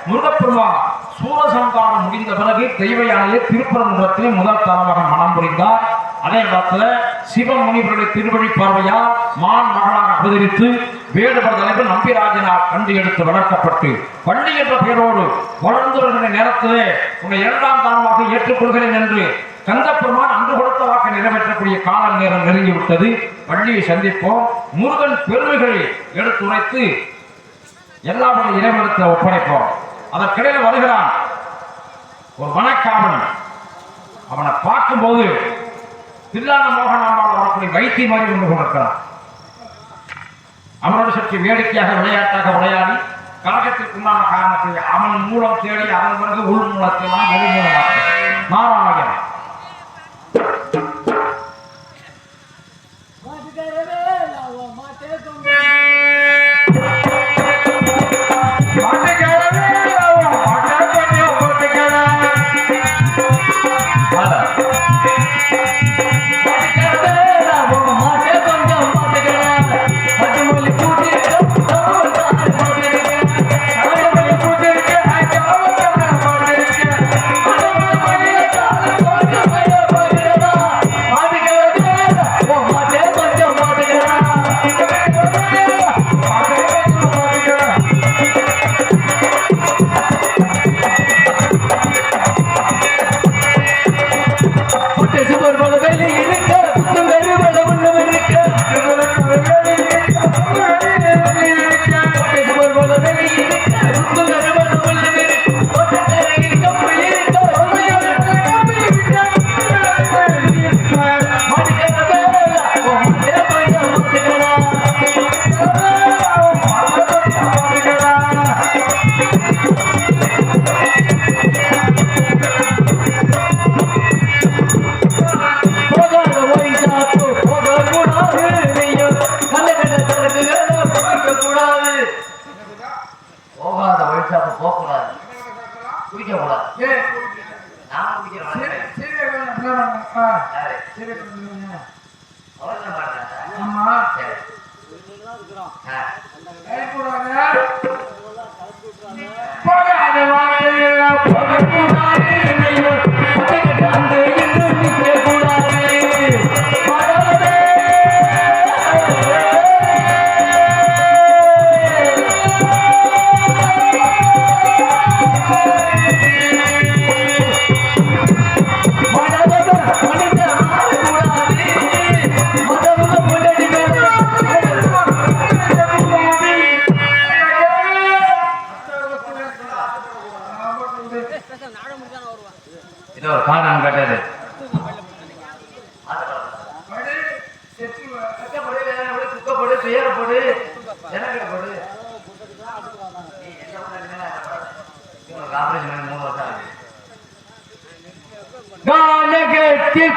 முருகப்பெருமான் சூரசம்காரம் முடிந்த பிறகு தெய்வ யானையை திருப்பரங்குன்றத்திலே முதல் தரமாக மனம் புரிந்தார். அதே நேரத்தில் சிவன் முனிவருடைய திருவழி பார்வையால் மான் மகளாக அவதரித்து வேடுபட தலைவர் நம்பிராஜனால் கண்டு எடுத்து வளர்க்கப்பட்டு பள்ளி என்ற பெயரோடு வளர்ந்தவர்களின் நேரத்திலே உன்னை இரண்டாம் தானமாக ஏற்றுக்கொள்கிறேன் என்று கந்தப்பெருமான் அன்று கொடுத்த வாக்கை நிறைவேற்றக்கூடிய கால நேரம் நெருங்கிவிட்டது. பள்ளியை சந்திப்போம். முருகன் பெருமைகளை எடுத்துரைத்து எல்லாருடைய இறைவனத்தை ஒப்படைப்போம். அதற்கிடையில் வருகிறான் ஒரு வனக்காவன். அவனை பார்க்கும்போது தில்லான மோகனாம்பால் வரக்கூடிய வைத்திய மாதிரி கொண்டு கொண்டிருக்கிறான். அவனோடு சற்று வேடிக்கையாக விளையாட்டாக விளையாடி கழகத்திற்கு உண்டான காரணத்தை அவன் மூலம் தேடி அதன் பிறகு உள் மூலத்திலாம் வெளிமூலமாக நாராயணன்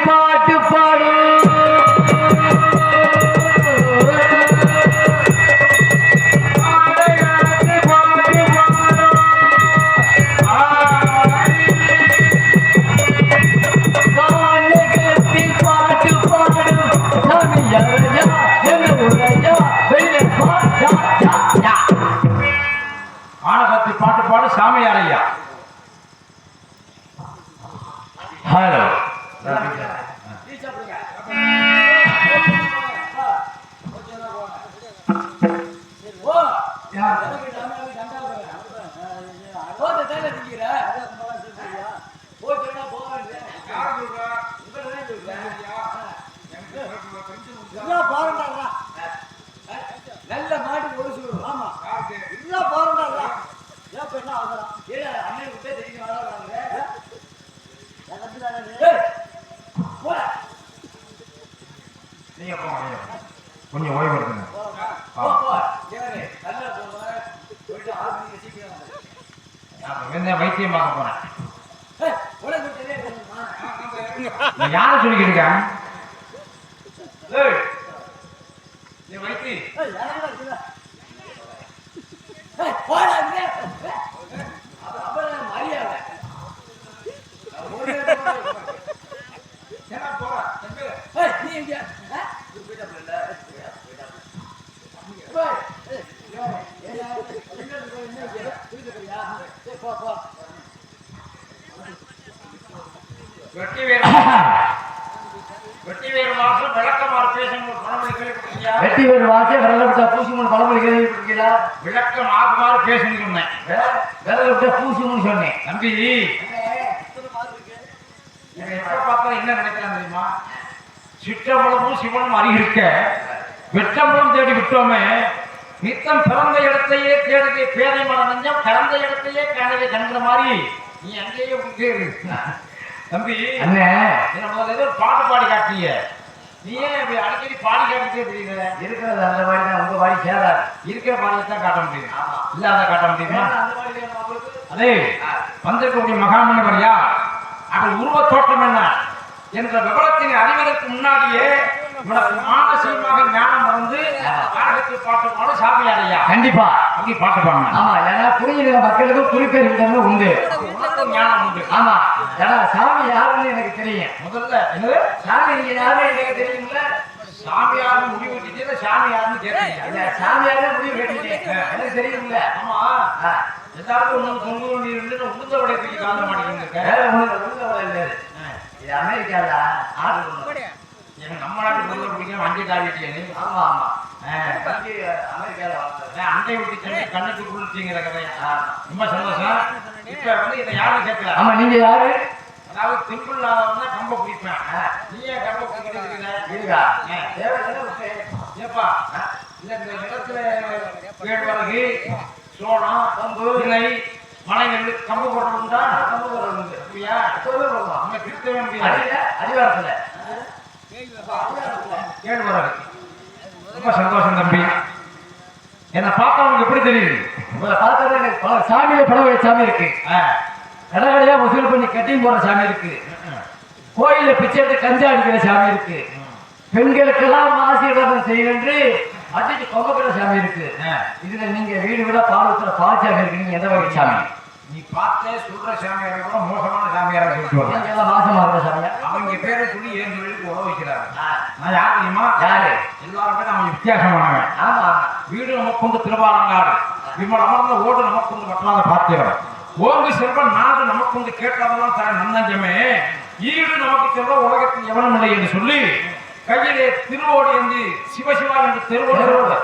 பாட்டு பாடும் பாட்டு பாடு சாமியாரையா. ஹலோ நல்ல மாட்டு ஒரு சொல்லு. ஆமா இல்ல போறா ஏன் என்ன ஆகுறா ஏடா அண்ணன் விட்டே தெரிஞ்சு வராங்க நீங்க போங்க கொஞ்சம் ஓய்வு எடுத்துங்க. வைத்தியம் பார்க்க போறேன். யார சொல்லிக்கிட்டு இருக்க? வைத்தி வெட்டி வேறு வாசே விரல விட்டா பூசி மூணு பழமொழி கேள்விப்பட்டிருக்கீங்களா? விளக்கம் ஆகுமாறு பேசணும்னு சொன்னேன். விரல விட்டா பூசி மூணு சொன்னேன். தம்பி எப்ப பார்த்தா என்ன நினைக்கலாம் தெரியுமா? சிற்றம்பலமும் சிவனும் அறியிருக்க வெற்றம்பலம் தேடி விட்டோமே, நித்தம் பிறந்த இடத்தையே தேடுது பேதை மனநஞ்சம், பிறந்த இடத்தையே கண்டதை கண்கிற மாதிரி நீ அங்கேயே விட்டு தம்பி. அண்ணன் முதல்ல ஏதோ பாட்டு பாடி காட்டிய, நீ ஏன் அடிக்கடி பாடி காட்டிட்டே தெரியல? இருக்கிறது அந்த மாதிரி தான், உங்க மாதிரி சேராது. இருக்கிற பாடியை தான் காட்ட முடியும், இல்லாத காட்ட முடியுமா? அதே வந்திருக்கக்கூடிய மகாமனிவர் யார், அவர் உருவத் தோற்றம் என்ன என்ற விவரத்தினை அறிவதற்கு முன்னாடியே மானசீகமாக ஞானம் வந்து நாடகத்தில் பாட்டு பாட சாமியாரையா கண்டிப்பா அப்படி பாட்டு பாடணும். ஆமா, ஏன்னா புரிஞ்சுக்கிற மக்களுக்கு குறிப்பேறு உண்டு, ஞானம் உண்டு. ஆமா, ஏன்னா சாமி யாருன்னு எனக்கு தெரியும். முதல்ல என்னது சாமி நீங்க யாருன்னு எனக்கு தெரியும்ல. சாமி யாருன்னு முடிவு கட்டிட்டு சாமி யாருன்னு கேட்டீங்க. சாமி யாருன்னு முடிவு கட்டிட்டேன், எனக்கு தெரியும்ல. ஆமா, ஏதாவது ஒண்ணு தொங்கு வண்டி இருந்து உளுந்த வடைய தூக்கி காந்த மாட்டேங்க. வேற ஒண்ணு உளுந்த வடை இல்லை, இது அமெரிக்கால ஆடு. எனக்கு நம்ம நாட்டு உள்ள பிடிக்கும் வண்டி தாவிட்டீங்க. ஆமா ஆமா, அமெரிக்கால அண்டை விட்டு சென்று கண்ணுக்கு குளிச்சிங்கிற கதையா, ரொம்ப சந்தோஷம். இப்ப வந்து இதை யாரும் கேட்கல. ஆமா, நீங்க யாரு? அதாவது திம்புள் இல்லாதவன்னா கம்ப பிடிப்பேன், நீயே கம்ப பிடிக்கிறீங்க இருக்கா? ஏப்பா இந்த நிலத்துல கேழ்வரகு, சோளம், கம்பு, இலை, மலை நெல், கம்பு போடுறதுண்டா? கம்பு போடுறது உண்டு. அப்படியா? நம்ம திருத்தவே முடியாது. அடிவாரத்துல கேழ்வரகு. ரொம்ப சந்தோஷம் தம்பி. என்ன பார்த்தவங்க எப்படி தெரியுது? உங்களை பார்த்தா எனக்கு பல சாமியில படம் வச்ச சாமி இருக்கு, கடகடையா வசூல் பண்ணி கட்டிங் போற சாமி இருக்கு, கோயில பிச்சை எடுத்து கஞ்சா அடிக்கிற சாமி இருக்கு, பெண்களுக்கெல்லாம் ஆசீர்வாதம் செய்யணுன்று அடிச்சு கொங்கப்பட சாமி இருக்கு. இதுல நீங்க வீடு விட பால் ஊத்துற பால் சாமி இருக்கு. நீங்க எந்த வகை சாமி? நீ பார்த்தே சொல்ற சாமியாரை கூட மோசமான சாமியாரை சொல்லிட்டு வரலாம். எல்லாம் மாசமா இருக்கிற சாமியா? அவங்க பேரை சொல்லி ஏன் தொழிலுக்கு உழவு வைக்கிறாங்க. நான் யார் தெரியுமா? யாரு? எல்லாருமே நம்ம வித்தியாசமானவன். ஆமா, வீடு நமக்கு கொண்டு திருவாலங்காடு, விமல் அமர்ந்த ஓடு நமக்கு கொண்டு வட்டாத பாத்திரம், ஓங்கு செல்வன் நாடு நமக்கு கொண்டு கேட்டதெல்லாம் தர நன்னஞ்சமே, ஈடு நமக்கு செல்வ உலகத்தில் எவனும் இல்லை என்று சொல்லி கையிலே திருவோடு என்று சிவசிவா என்று திருவோடு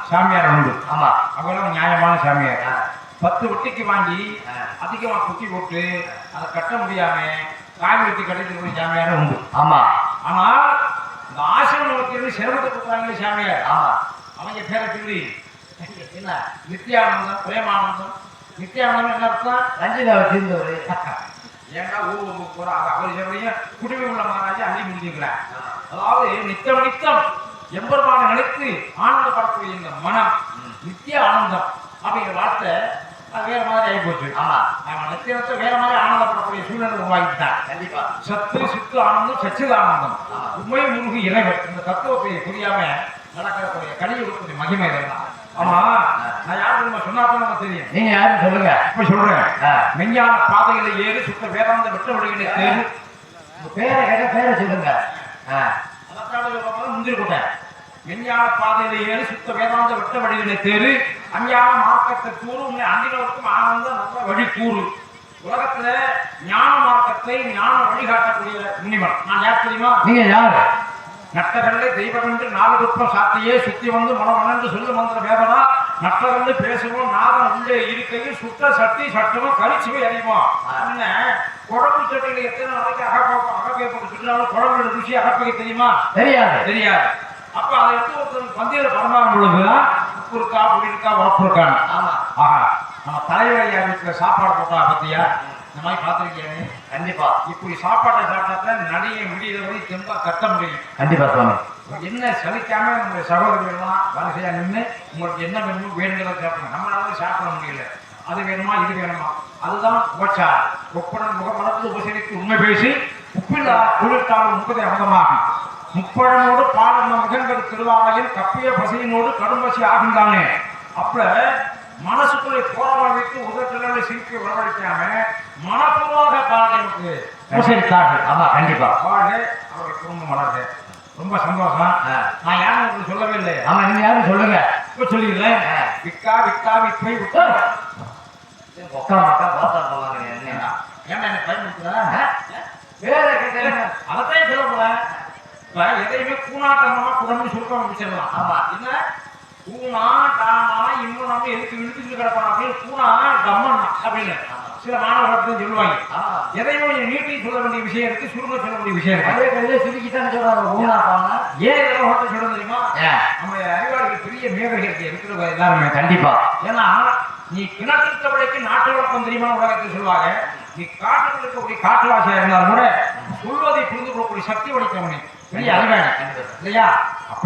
சாமியார் உண்டு. ஆமா, அவங்களும் நியாயமான சாமியார். 10 வெட்டிக்கு வாங்கி அதிகமா குத்தி போட்டு அதை கட்ட முடியாம காய் வெட்டி கட்டிட்டு சாமியாரும் உண்டு. ஆமா, ஆனால் இந்த ஆசிரமத்திலிருந்து சிரமத்தை கொடுக்குறாங்களே சாமியார், ஆமா, அவங்க பேரை சொல்லி என்ன நித்யானந்தம், பிரேமானந்தம். நித்யானந்தம் என்ன அர்த்தம்? ரஞ்சிதாவை தீர்ந்தவர். ஏன்டா ஊருக்கு போறாங்க அவர் எப்படிங்க குடிமை உள்ள மகாராஜா அள்ளி முடிஞ்சுக்கிறார். அதாவது நித்தம் நித்தம் எம்பெருமான நினைத்து ஆனந்தப்படக்கூடிய இந்த மனம் நித்திய ஆனந்தம் அப்படிங்கிற வார்த்தை வேற மாதிரி ஆகி போச்சு. ஆமா, அவன் நித்தியத்தை வேற மாதிரி ஆனந்தப்படக்கூடிய சூழ்நிலை உருவாக்கிட்டான். கண்டிப்பா சத்து சித்து ஆனந்தம் சச்சித ஆனந்தம் உண்மை முருகு இறைவன் இந்த தத்துவத்தை புரியாம நடக்கக்கூடிய கலியுகத்துடைய மகிமை இதெல்லாம். ஆமா, நான் யாரு சொன்னாதான் தெரியும். நீங்க யாருன்னு சொல்லுங்க. இப்ப சொல்றேன். மெஞ்ஞான பாதையில ஏறி சுத்த வேதாந்த வெட்ட வழிகளை தேடி பேரை கேட்ட பேரை சொல்லுங்க. முந்திரி கொட்டை மெஞ்ஞான பாதையில ஏறி சுத்த வேதாந்த வெட்ட வழிகளை தேடி அஞ்ஞான மார்க்கத்தை கூறு உண்மை அன்றிகளுக்கும் ஆனந்த நல்ல வழி கூறு உலகத்துல ஞான மார்க்கத்தை ஞான வழிகாட்டக்கூடிய முனிவன். நான் யார் தெரியுமா? நீங்க யாரு? நட்டகல்லை தெய்வகன்று நாலு குற்றம் சாத்தியே சுத்தி வந்து மனமணன்று சொல்லு மந்திர வேதனா நட்டகல்ல பேசுவோம் நாதம் உள்ளே இருக்கையில் சுட்ட சட்டி சட்டமும் கரிச்சுவை அறிவோம். என்ன குழம்பு சட்டியில எத்தனை நாளைக்கு அகப்பை போட்டு சுற்றினாலும் குழம்பு ருசி அகப்பை தெரியுமா? தெரியாது. தெரியாது. அப்ப அதை எடுத்து ஒருத்தர் பந்தியில பரமாறும் பொழுதுதான் உப்பு இருக்கா புளி இருக்கா உரப்பு இருக்கான்னு. ஆஹா நம்ம தலைவரையா வீட்டுல சாப்பாடு போட்டா பத்தியா இந்த மாதிரி பார்த்துருக்கீங்க. கண்டிப்பா இப்படி சாப்பாட்டை சாப்பிட்டா நடிகை முடியல வரை தெம்பா கட்ட முடியும். கண்டிப்பா சுவாமி. என்ன சலிக்காம நம்முடைய சகோதரிகள்லாம் வரிசையா நின்று உங்களுக்கு என்ன வேணுமோ வேணுங்கிறத சாப்பிடணும். நம்மளால சாப்பிட முடியல. அது வேணுமா இது வேணுமா அதுதான் உபச்சாரம். ஒப்புடன் முகமனத்து உபசரித்து உண்மை பேசி உப்பில்லா குளிர்த்தாலும் முப்பதை அமுதமாகும். முப்பழமோடு பாடம் முகங்கள் திருவாமையில் கப்பிய பசியினோடு கடும்பசி ஆகின்றானே. அப்ப மனசுக்குள்ளே போராட வைத்து உதட்டிலே சிரிக்க வரவழைக்காம மனப்பூர்வமாக பாடலுக்கு உபசரித்தார்கள். ஆமா கண்டிப்பா. வாழ்க அவருடைய குடும்பம் வளர்க. ரொம்ப சந்தோஷம். நான் யாரும் உங்களுக்கு சொல்லவே இல்லை. ஆமா நீங்க யாரும் சொல்லுங்க. இப்ப சொல்லிடுறேன். விக்கா விக்கா விப்பை விட்டா உட்கா மக்கா பார்த்தா போவாங்க. ஏன்னா என்ன பயன்படுத்துற வேற கேட்டேன். அதைத்தான் சொல்ல போறேன். இப்ப எதையுமே கூணாட்டமா குடம்னு சுருக்கம் முடிச்சிடலாம். ஆமா என்ன கூணா டாமா இன்னும் நம்ம எதுக்கு இழுத்துட்டு கிடப்பான் அப்படின்னு கூணா கம்மன் அப்படின்னு சில மாணவர்கள் சொல்லுவாங்க. எதையுமே நீட்டி சொல்ல வேண்டிய விஷயம் இருக்கு, சுருங்க சொல்ல வேண்டிய விஷயம் இருக்கு. அதே கல்லே சுருக்கித்தானே சொல்றாங்க. ஊனா பாவனா ஏன் இதெல்லாம் ஹோட்டல் சொல்ல தெரியுமா? நம்ம அறிவாளிகள் பெரிய மேதைகள் இருக்கிற எல்லாருமே. கண்டிப்பா. ஏன்னா நீ கிணற்றவளைக்கு நாட்டு வழக்கம் தெரியுமா உலகத்தில் சொல்லுவாங்க. நீ காட்டுக்கு இருக்கக்கூடிய காட்டுவாசியா இருந்தாலும் கூட சொல்வதை புரிந்து கொள்ளக்கூடிய சக்தி படைத்தவனே பெரிய அறிவாளி இல்லையா? அப்ப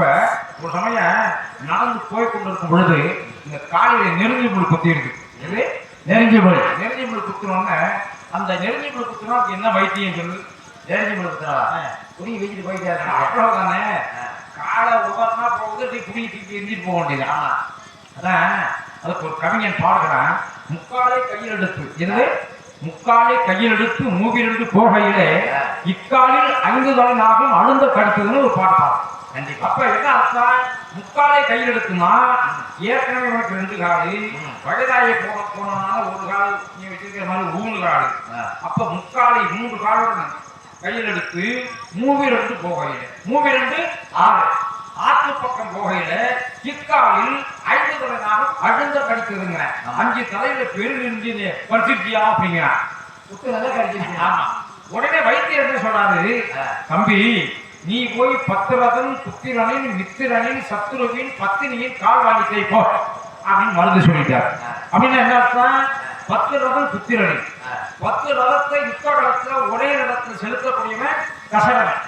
ஒரு சமயம் நடந்து போய் கொண்டிருக்கும் பொழுது இந்த காலையில நெருங்கி முள் குத்தி இருக்கு. எது நெருங்கி போய் நெருங்கி முள் குத்துனோன்னு அந்த நெருங்கி முள் குத்துனா என்ன வைத்தியம் சொல்லு? நெருங்கி போய் குத்துறவா குடி வச்சுட்டு போயிட்டே இருக்காங்க. அவ்வளவுதானே. காலை உபர்னா போகுது நீ குடி தூக்கி எரிஞ்சிட்டு போக வேண்டியது. அதான் அதுக்கு ஒரு கவிஞன் பாடுகிறான். முக்காலை கையில் எடுத்து என்னது முக்காலை கையில் எடுத்து மூவிலிருந்து போகையிலே இக்காலில் 5 தலைநாகம் அழுந்த கடுத்ததுன்னு ஒரு பாட்டு பாடும். கண்டிப்பா. அப்ப என்ன அர்த்தம்? முக்காலை கையில் எடுத்துனா ஏற்கனவே உனக்கு 2 காலு வயதாயை போனதுனால ஒரு கால் நீ வச்சிருக்கிற மாதிரி 3 காலு. அப்ப முக்காலை 3 காலுடன் கையில் எடுத்து மூவிலிருந்து போகையில மூவிலிருந்து 6 ஆற்று பக்கம் போகையில இக்காலில் 5 தலைநாகம் அழுந்த கடித்ததுங்க. 5 தலையில பெருநின்று பறிச்சிருக்கியா அப்படிங்கிற குத்து நல்லா கடிச்சிருக்கீங்க. ஆமா. உடனே வைத்தியர் என்ன சொல்றாரு? தம்பி நீ போய் 10 ரதன் புத்திரனின் மித்திரனின் சத்துருவின் பத்தினியின் கால் வாங்கிட்டே போ அப்படின்னு மருந்து சொல்லிட்டார். அப்படின்னா என்ன அர்த்தம்? 10 ரதம் புத்திரனின் 10 ரதத்தை யுத்த காலத்துல ஒரே ரதத்தில் செலுத்தக்கூடியவன் கசகரன்.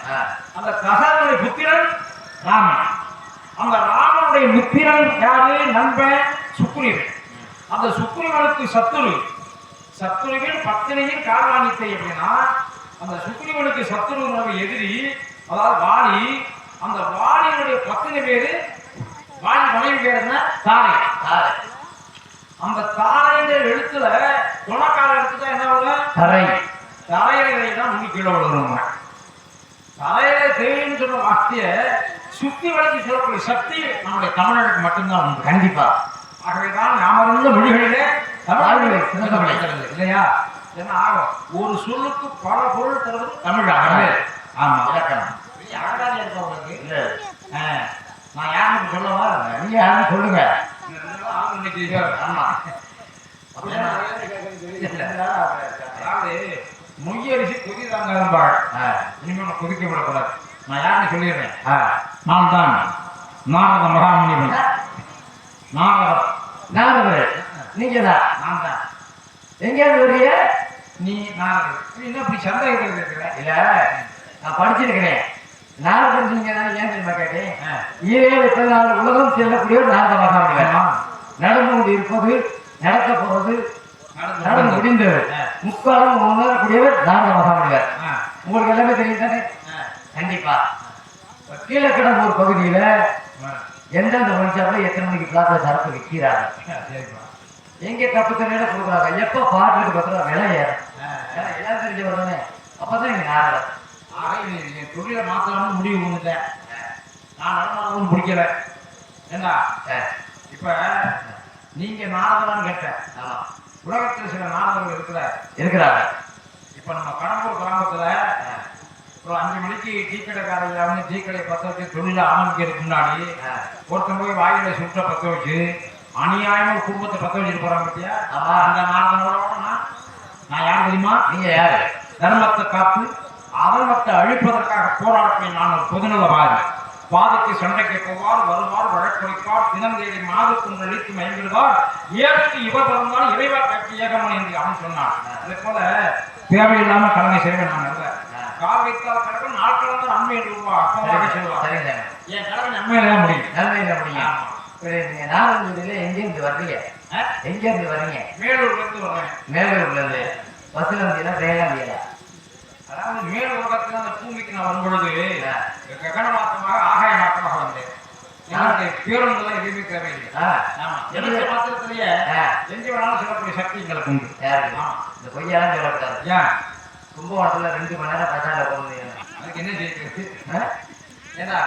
அந்த கசகரனுடைய புத்திரன் ராமன். அந்த ராமனுடைய மித்திரன் யாரு? நண்பன் சுக்ரீவன். அந்த சுக்ரீவனுக்கு சத்துருவின் பத்தினியின் கால்வாணித்தை அப்படின்னா அந்த சுக்ரீவனுக்கு சத்துருவனுடைய எதிரி அதாவது வாலி. அந்த வாலியினுடைய பத்தினி பேரு வாலி மனைவி பேர் என்ன? தாரை. அந்த தாரைன்ற எழுத்துல துணக்கால எழுத்துதான் என்ன வரும்? தரை. தரையில தான் முன்னி கீழே விழுறவங்க. தரையில தேவைன்னு சொல்ற வார்த்தைய சுத்தி வளைச்சு சொல்லக்கூடிய சக்தி நம்முடைய தமிழனுக்கு மட்டும்தான் உண்டு. கண்டிப்பா. ஆகவேதான் நாம மொழிகளிலே தமிழ் சிறந்த விளைக்கிறது இல்லையா? ஏன்னா ஒரு சொல்லுக்கு பல பொருள் தருவது தமிழ். ஆமா இலக்கணம். யாராவது இருக்கவங்களுக்கு இல்ல. நான் யாருன்னு சொல்லவா? நீங்க யாரும் சொல்லுங்க. ஆமா. அதாவது மொய்யரிசி கொதிதாங்க இனிமே கொதிக்க விடக்கூடாது. நான் யாருன்னு சொல்லிடுறேன். நான் தான் நாரத மகாமுனிவன். நாரதர் நீங்க தான். நான் தான். எங்க வருவீங்க? நீ நாரதர். என்ன இப்படி சந்தேகத்தில் இருக்கிற? இல்ல நான் படிச்சிருக்கிறேன். நாரதர் நீங்க தான். ஏன் தெரியுமா கேட்டேன்? 7 உலகம் செல்லக்கூடிய நாரத மகாமுனிவன். நடந்து கொண்டு இருப்பது நடக்க போவது நடந்து முடிந்தது முக்காலம் உணரக்கூடியவர் நாரத மகாமுனிவர். உங்களுக்கு எல்லாமே தெரியும் தானே? கண்டிப்பா. கீழக்கடம்பூர் பகுதியில எந்தெந்த மனுஷாவில் எத்தனை மணிக்கு பிளாட்ல சரக்கு விற்கிறாங்க, எங்க தப்பு தண்ணியில கொடுக்குறாங்க, எப்ப பாட்டுக்கு பார்த்தா விலை ஏறும் எல்லாம் தெரிஞ்ச வருதானே. அப்பதான் இங்க நாரதர். என் தொழிலை மாத்தலாம்னு முடிவு பண்ணிட்டேன். நான் நடமாடும் பிடிக்கல. ஏண்டா இப்ப நீங்க நாரதரான்னு கேட்டேன். உலகத்தில் சில நாடகங்கள் இருக்கிறாங்க. இப்ப நம்ம கடம்பூர் கிராமத்துல ஒரு 5 மணிக்கு டீ கடைக்காரங்க வந்து டீ கடை பத்த வச்சு தொழில ஆரம்பிக்கிறதுக்கு முன்னாடி ஒருத்தன் போய் வாயில சுற்ற பத்த வச்சு அநியாயமா ஒரு குடும்பத்தை பத்த வச்சுட்டு போறாங்க பத்தியா. அந்த நாடகம் நான் யார் தெரியுமா? நீங்க யாரு? தர்மத்தை காத்து அதர்மத்தை அழிப்பதற்காக போராடக்கூடிய நான் ஒரு பொதுநலவாதி. வாதத்தை சண்டைக்கு போவார், வருவார், வழக்குரைப்பார், தினம் தேடி மாதத்தும் அழித்து மயங்கிடுவார், ஏற்கு இவர் பிறந்தால் இறைவா கட்சி ஏகமணி என்று அவன் சொன்னான். அதே போல தேவையில்லாம கடனை செய்வேன் நான் அல்ல. கால் வைத்தால் கடவுள் நாள் கடந்த நன்மை என்று அப்பமாக சொல்லுவார். என் கடவுள் நன்மையில முடியும். நன்மையில முடியும். நீங்க நாகர்கோவில எங்கிருந்து வர்றீங்க? எங்க இருந்து வர்றீங்க? மேலூர்ல இருந்து வரேன். மேலூர்ல இருந்து பஸ்ல வந்தீங்களா ட்ரெயின்ல வந்தீங்களா? அதாவது மேல் உலகத்துல அந்த பூமிக்கு நான் வரும்பொழுது ககனமாக்கமாக ஆகாய மாற்றமாக வந்தேன். பேருந்துலாம் எதுவுமே தேவையில்லை. எந்த மாத்திரத்திலேயே எங்க வேணாலும் சொல்லக்கூடிய சக்தி எங்களுக்கு உண்டு. இந்த பொய்யாலும் சொல்லக்கூடாது. ஏன் கும்பகோணத்துல 2 மணி நேரம் பச்சாண்ட போகணும். அதுக்கு என்ன செய்யுது? ஏன்னா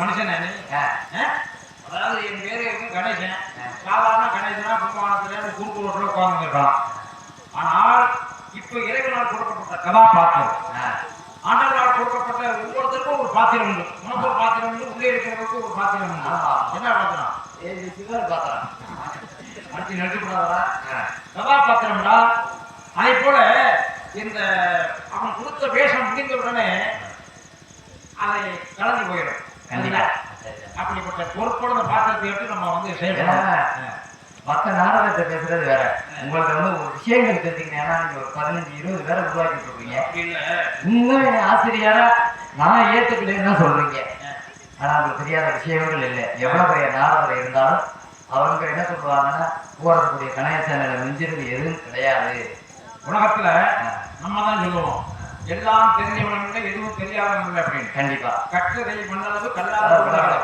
மனுஷன் அதாவது என் பேரு கணேசன். சாதாரண கணேசனா கும்பகோணத்துல குறுக்கு ரோட்ல உட்கார்ந்துருக்கலாம். ஆனால் இப்ப இறைவனால் கொடுக்கப்பட்ட கதாபாத்திரம், ஆண்டவரால் கொடுக்கப்பட்ட ஒவ்வொருத்தருக்கும் ஒரு பாத்திரம் உண்டு. உனக்கு ஒரு பாத்திரம் உண்டு, உள்ளே இருக்கிறவருக்கு ஒரு பாத்திரம் உண்டு. என்ன பாத்திரம்? சிவர் பாத்திரம். அடுத்து நடிக்கப்படாதா கதாபாத்திரம்டா. அதே போல இந்த அவன் கொடுத்த வேஷம் முடிந்த உடனே அதை கலந்து போயிடும். அப்படிப்பட்ட பொறுப்போட பாத்திரத்தை எடுத்து நம்ம வந்து செயல்படணும். மற்ற நாடகத்தை பேசுறது வேற. உங்களுக்கு வந்து ஒரு விஷயங்கள் தெரிஞ்சுக்கிட்டீங்கன்னா நீங்க ஒரு 15-20 பேரை உருவாக்கிட்டு இருக்கீங்க. இன்னும் ஆசிரியரா நான் ஏற்றுக்கலன்னு தான் சொல்றீங்க. ஆனா உங்களுக்கு தெரியாத விஷயங்கள் இல்லை. எவ்வளவு பெரிய நாடகம் இருந்தாலும் அவங்க என்ன சொல்லுவாங்கன்னா போறதுக்கூடிய கணேசனில் மிஞ்சிறது எதுவும் கிடையாது. உலகத்துல நம்ம தான் சொல்லுவோம் எல்லாம் தெரிஞ்சவங்க எதுவும் தெரியாதவங்க அப்படின்னு. கண்டிப்பா கட்டுரை மண்ணளவு கல்லாத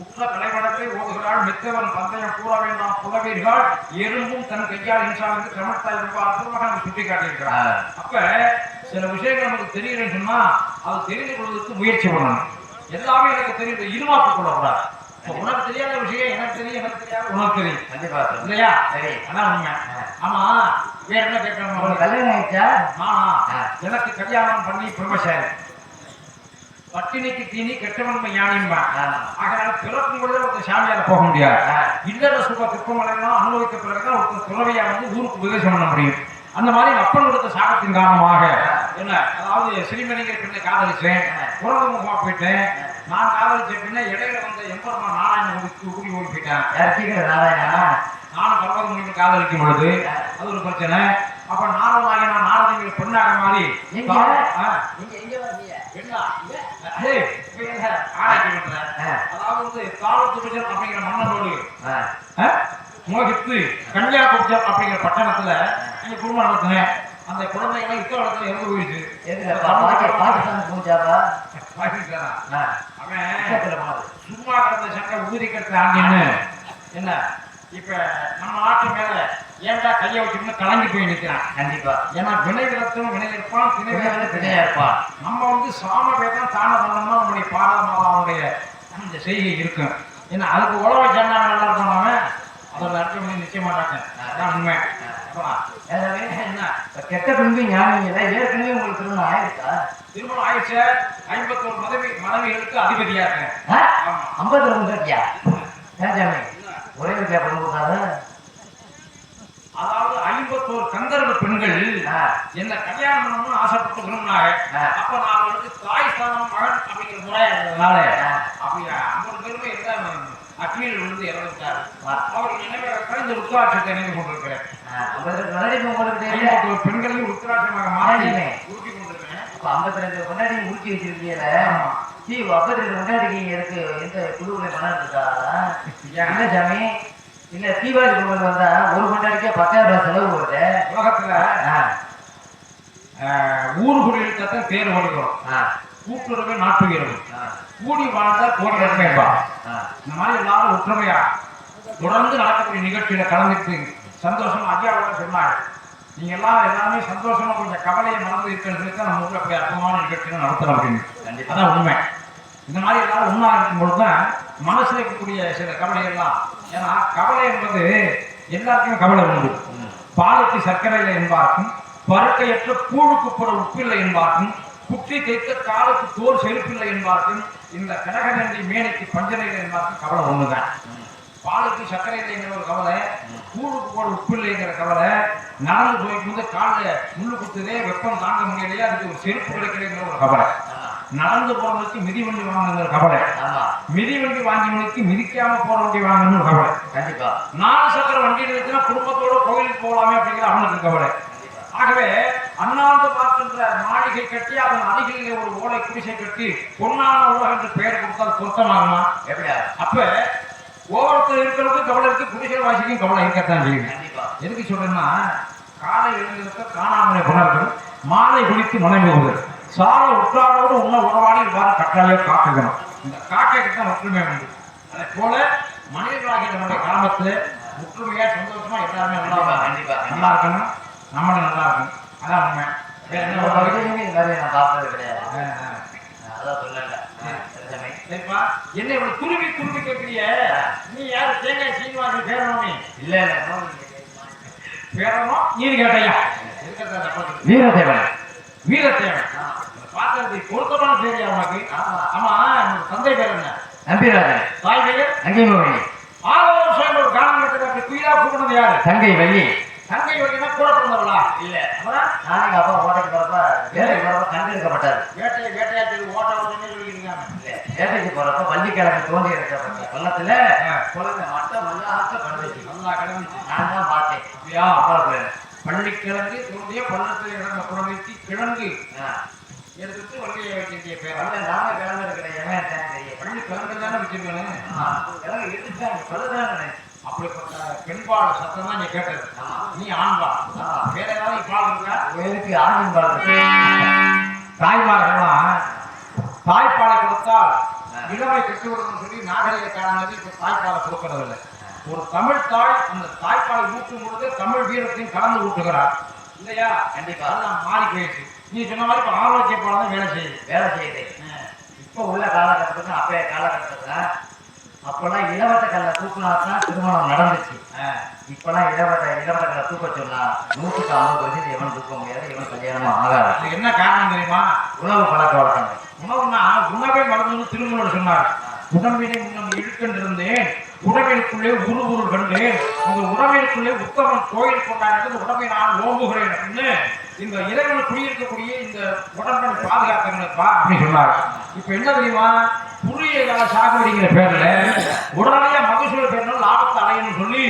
உற்ற கலைவனத்தை ஓதுகிறாள் மித்தவன் பந்தயம் கூற வேண்டாம் புலவீர்கள் எறும்பும் தன் கையால் இன்சான் என்று கிரமத்தால் ரொம்ப அற்புதமாக சுட்டி காட்டியிருக்கிறார். அப்ப சில விஷயங்கள் நமக்கு தெரியலன்னு சொன்னா அது தெரிந்து கொள்வதற்கு முயற்சி பண்ணணும். எல்லாமே எனக்கு தெரியுது இருமாப்பு கொள்ளக்கூடாது. உனக்கு தெரியாத விஷயம் எனக்கு தெரியும், எனக்கு தெரியாது உனக்கு தெரியும். கண்டிப்பா இல்லையா? சரி அதான் உண்மை. ஆமா வேற என்ன கேட்கணும்? கல்யாணம் ஆயிடுச்சா? எனக்கு கல்யாணம் பண்ணி பிரம்மசாரி. பட்டினிக்கு தீனி கெட்டவன்மை ஞானிம்பா. அதனால பிறக்கும் பொழுது ஒருத்தர் சாமியால போக முடியாது. இல்லற சுக துக்கமலையெல்லாம் அனுபவித்த பிறகுதான் ஒருத்தர் துறவையா வந்து ஊருக்கு உபதேசம் பண்ண முடியும். அந்த மாதிரி அப்பன் கொடுத்த சாகத்தின் காரணமாக என்ன அதாவது சிறுமணிகர் பின்ன காதலிச்சேன், குரங்கு முகமா போயிட்டேன். நான் காதலிச்ச பின்ன இடையில வந்த எம்பெருமா நாராயணன் ஊடி ஓடி போயிட்டேன். நாராயணா நானும் பர்வத முனிவு காதலிக்கும் பொழுது அது ஒரு பிரச்சனை. அப்ப நாரதாகினா நாரதங்கள் பெண்ணாக மாறி அதாவது காலத்துபஜர் அப்படிங்கிற மன்னனோடு மோகித்து கன்னியாகுப்ஜர் அப்படிங்கிற பட்டணத்துல எங்க குடும்பம் நடத்தினேன். அந்த குழந்தைகளை இத்தவளத்துல இறந்து போயிடுச்சு. அவன் சும்மா கிடந்த சண்டை ஊதி கட்ட ஆண்டின்னு என்ன இப்ப நம்ம நாட்டு மேல ஏன்டா கையை வச்சுன்னு கலங்கி போய் நிற்கிறான். கண்டிப்பா ஏன்னா வினை விளத்தம் வினை இருப்பான், திணை விளத்தம் திணையா இருப்பான். நம்ம வந்து சாம வேதம் தான பண்ணோம்னா நம்முடைய பாரதமாவுடைய அந்த செய்கை இருக்கும். ஏன்னா அதுக்கு உழவ சொன்னா நல்லா இருப்பான். அதோட அர்த்தம் நிச்சய மாட்டாங்க. அதான் உண்மை. என்ன கெட்ட பின்பு ஞானிகள ஏற்கனவே உங்களுக்கு திருமணம் ஆயிடுச்சா? திருமணம் ஆயிடுச்சு. 51 மனைவிகளுக்கு அதிபதியா இருக்கேன். 52 இருக்கியா? ஒரே வீட்டில் பொண்ணு கொடுத்தாரு. அதாவது 51 கந்தர்வ பெண்கள் என்ன கல்யாணம் பண்ணணும்னு ஆசைப்பட்டு விரும்பினாங்க. அப்ப நான் அவங்களுக்கு தாய் ஸ்தானம் மகன் அப்படிங்கிற முறையா இருந்ததுனால அப்படி 50 பேருமே எல்லாம் அக்னியில் விழுந்து இறந்துட்டாரு. அவருக்கு என்ன கலைஞ்ச உத்ராட்சத்தை நினைவு கொண்டிருக்கிறேன். 51 பெண்களையும் உத்ராட்சமாக மாற்றி ஊட்டி கொண்டிருக்கிறேன். அப்ப 52 கொண்டாடி ஊட்டி வச்சிருக்கீங்கள? 52 கொண்டாடிக்கு எனக்கு எந்த குழுவுல பணம் இருக்காதா? என்ன சாமி இல்ல தீபாவளி பொங்கல் வந்தா ஒரு கொண்டாடிக்கே 10,000 ரூபாய் செலவு வருது. உலகத்துல ஊர்களில் தேர் ஓடுகிறோம். கூட்டுறவு நாட்டுகிறது. கூடி வாழ்ந்தா கோடி நன்மைப்பா. இந்த மாதிரி எல்லாரும் ஒற்றுமையா தொடர்ந்து நடக்கக்கூடிய நிகழ்ச்சியில கலந்துட்டு சந்தோஷமா ஐயாவோட சொன்னாங்க. நீங்க எல்லாமே சந்தோஷமா கொஞ்சம் கவலையை மறந்து இருக்கிறது நம்ம ஊர்ல போய் அற்புதமான நிகழ்ச்சிகளை நடத்தலாம் அப்படின்னு. அதான் உண்மை. இந்த மாதிரி எல்லாரும் ஒன்றா இருக்கும் பொழுதுதான் மனசுல இருக்கக்கூடிய சில கவலைகள்லாம். ஏன்னா கவலை என்பது எல்லாருக்குமே கவலை உண்டு. பாலுக்கு சர்க்கரை இல்லை என்பார்க்கும், பருக்கையற்ற கூழுக்கு போற உப்பில்லை என்பார்க்கும், குற்றி தைத்த காலுக்கு தோல் செருப்பில்லை என்பார்க்கும், இந்த கடகநன்றி மேனைக்கு பஞ்சனை இல்லை என்பார்க்கும் கவலை ஒண்ணுதான். பாலுக்கு சர்க்கரை இல்லைங்கிற ஒரு கவலை, கூழுக்கு போட உப்பு இல்லைங்கிற கவலை, நடந்து போய்க்கும்போது காலில் முள்ளு குத்துதே, வெப்பம் தாங்க முடியலையே, அதுக்கு ஒரு செருப்பு கிடைக்கலைங்கிற ஒரு கவலை, நடந்து போறவங்களுக்கு மிதிவண்டி வாங்கணுங்கிற கவலை, மிதிவண்டி வாங்கினவனுக்கு மிதிக்காம போற வண்டி வாங்கணும்னு ஒரு கவலை. கண்டிப்பா 4 சக்கர வண்டி இருந்துச்சுன்னா குடும்பத்தோட கோயிலுக்கு போகலாமே அப்படிங்கிற அவனுக்கு கவலை. ஆகவே அண்ணாந்து பார்க்கின்ற மாளிகை கட்டி அதன் அருகிலே ஒரு ஓலை குடிசை கட்டி பொன்னான உலகம் என்று பெயர் கொடுத்தால் பொருத்தமாகுமா? எப்படியா? அப்ப ஒவ்வொருத்தர் இருக்கிறதுக்கும் கவலை இருக்கு, குடிசை வாசிக்கும் கவலை இருக்கத்தான் செய்யும். எதுக்கு சொல்றேன்னா, காலை எழுந்திருக்க காணாமலை புணர்கள், மாலை குளித்து மனை போகுதல், சால உற்றாரோடு உண்ண உறவாடி இவ்வாறு கட்டாயம் காக்கணும். இந்த காக்கைக்கு தான் ஒற்றுமை உண்டு. அதை போல மனிதர்களாகிய நம்முடைய கிராமத்துல ஒற்றுமையா சந்தோஷமா எல்லாருமே நல்லா நல்லா இருக்கணும், நம்மளும் நல்லா இருக்கணும். அதான் உண்மை. வேற என்ன நான் பார்த்தது கிடையாது. அதான் சொல்லல. சரிப்பா, என்ன இவ்வளவு துருவி துருவி கேட்கிறிய? நீ யாரு? தேங்காய் சீனிவாசன் பேரணும்? இல்ல இல்ல, பேரணும் நீ கேட்டையா? வீரதேவன். வீரதேவன் பார்த்தது பொருத்தமான பேரியா உனக்கு? ஆமா, தந்தை பேர் என்ன? நம்பிராஜன். தாய் பேர் அங்கேமோகினி. 6 வருஷம் ஒரு காலகட்டத்தில் அப்படி குயிலா கூப்பிடுறது யாரு? தங்கை வள்ளி. தங்கை வள்ளினா கூட பிறந்தவளா? இல்ல. அப்புறம் நாளைக்கு அப்பா ஓட்டைக்கு போறப்ப வேலைக்கு போறப்ப கண்டெடுக்கப்பட்டாரு. வேட்டையாச்சு ஓட்ட சொல்லியிருக்காங்க. வேட்டைக்கு போறப்ப வள்ளிக்கிழமை தோண்டி எடுக்கப்பட்ட பள்ளத்துல குழந்தை மட்டும் நல்லா கிடந்துச்சு. நல்லா கிடந்துச்சு. நான் தான் பார்த்தேன். அப்படியா? பள்ளிக்கிழங்கு தோண்டிய பள்ளத்தில் இறந்த குழந்தைக்கு கிழங்கு எடுத்துட்டு வள்ளியை வைக்கிற பேர். நாம கிழங்கு இருக்கிற பள்ளி கிழங்கு தானே வச்சிருக்கேன். கிழங்கு எடுத்துட்டாங்க பள்ளதானே. அப்படிப்பட்ட பெண்பாடு சத்தம் தான் நீ கேட்டது. நீ ஆண்பா. வேற ஏதாவது பால் இருக்கா? எதுக்கு ஆணின் பால்? தாய்மார்கள்லாம் தாய்ப்பாலை கொடுத்தால் இளமை கட்டுவிடணும்னு சொல்லி நாகரிக காரணங்கள் இப்ப தாய்ப்பாலை கொடுக்கறது இல்லை. ஒரு தமிழ் தாய் அந்த தாய்ப்பாலை ஊட்டும் பொழுது தமிழ் வீரத்தையும் கலந்து ஊட்டுகிறார் இல்லையா? கண்டிப்பா. அதெல்லாம் மாறி போயிடுச்சு. நீ சொன்ன மாதிரி இப்ப ஆரோக்கிய பாலம் தான் வேலை செய்யுது. இப்ப உள்ள காலகட்டத்துக்கு அப்பய காலகட்டத்துல அப்பெல்லாம் இளவட்ட கல்ல தூக்குனாதான் திருமணம் நடந்துச்சு. இப்பெல்லாம் இளவட்ட கல்ல தூக்க சொன்னா 150% எவன் தூக்க முடியாது, எவன் கல்யாணமும் ஆகாது. என்ன காரணம் தெரியுமா? உணவு பழக்க வழக்கங்கள். உணவுனா உணவே மறந்து திருமணம் சொன்னார். உடம்பினை முன்னம் இழுக்கென்றிருந்தேன், உடம்பிற்குள்ளே உருவுருள் கண்டேன், உங்க உடம்பிற்குள்ளே உத்தமன் கோயில் கொண்டாடுறது உடம்பை நான் ஓம்புகிறேன் அப்படின்னு இந்த இறைவன் குடியிருக்கக்கூடிய இந்த உடம்பை பாதுகாக்கணும்ப்பா அப்படின்னு சொன்னார். இப்ப என்ன தெரியுமா? குறுகிய கால சாகுபடிங்கிற பேர்ல உடனடியா மகசூல் பேர்ல லாபத்தை அடையணும்னு சொல்லி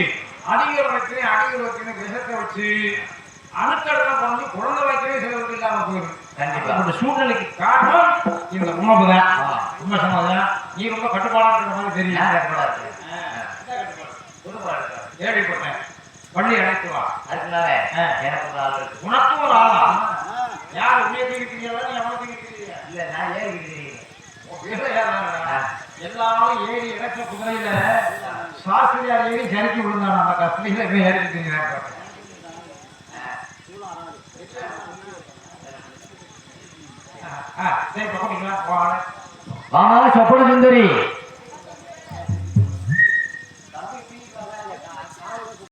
அடிகள் வைக்கிறேன் விஷத்தை வச்சு அணுக்கடலாம் பண்ணி குழந்தை வைக்கவே சிலருக்கு இல்லாம போயிடும். கண்டிப்பா அந்த சூழ்நிலைக்கு காரணம் இந்த உணவு தான். உண்மை சொன்னதான். நீ ரொம்ப கட்டுப்பாடா இருக்கிற மாதிரி தெரியும். கேள்விப்பட்டேன். பள்ளி அழைத்து வா. அதனால எனக்கு ஒரு ஆள் இருக்கு. உனக்கும் ஒரு ஆளா? யார் உண்மையை தூக்கிட்டீங்களா? நீ எவனை தூக்கிட்டீங்க? இல்ல, நான் ஏறிக்கிறீங்க. எல்லாரும் ஏறி இறக்க குதிரையில சாஸ்திரியார் ஏறி சரிக்கி விழுந்தாங்க. அந்த கஸ்திரியில ஏறிக்கிறீங்க. சரி, பக்கம் சொப்பன சுந்தரி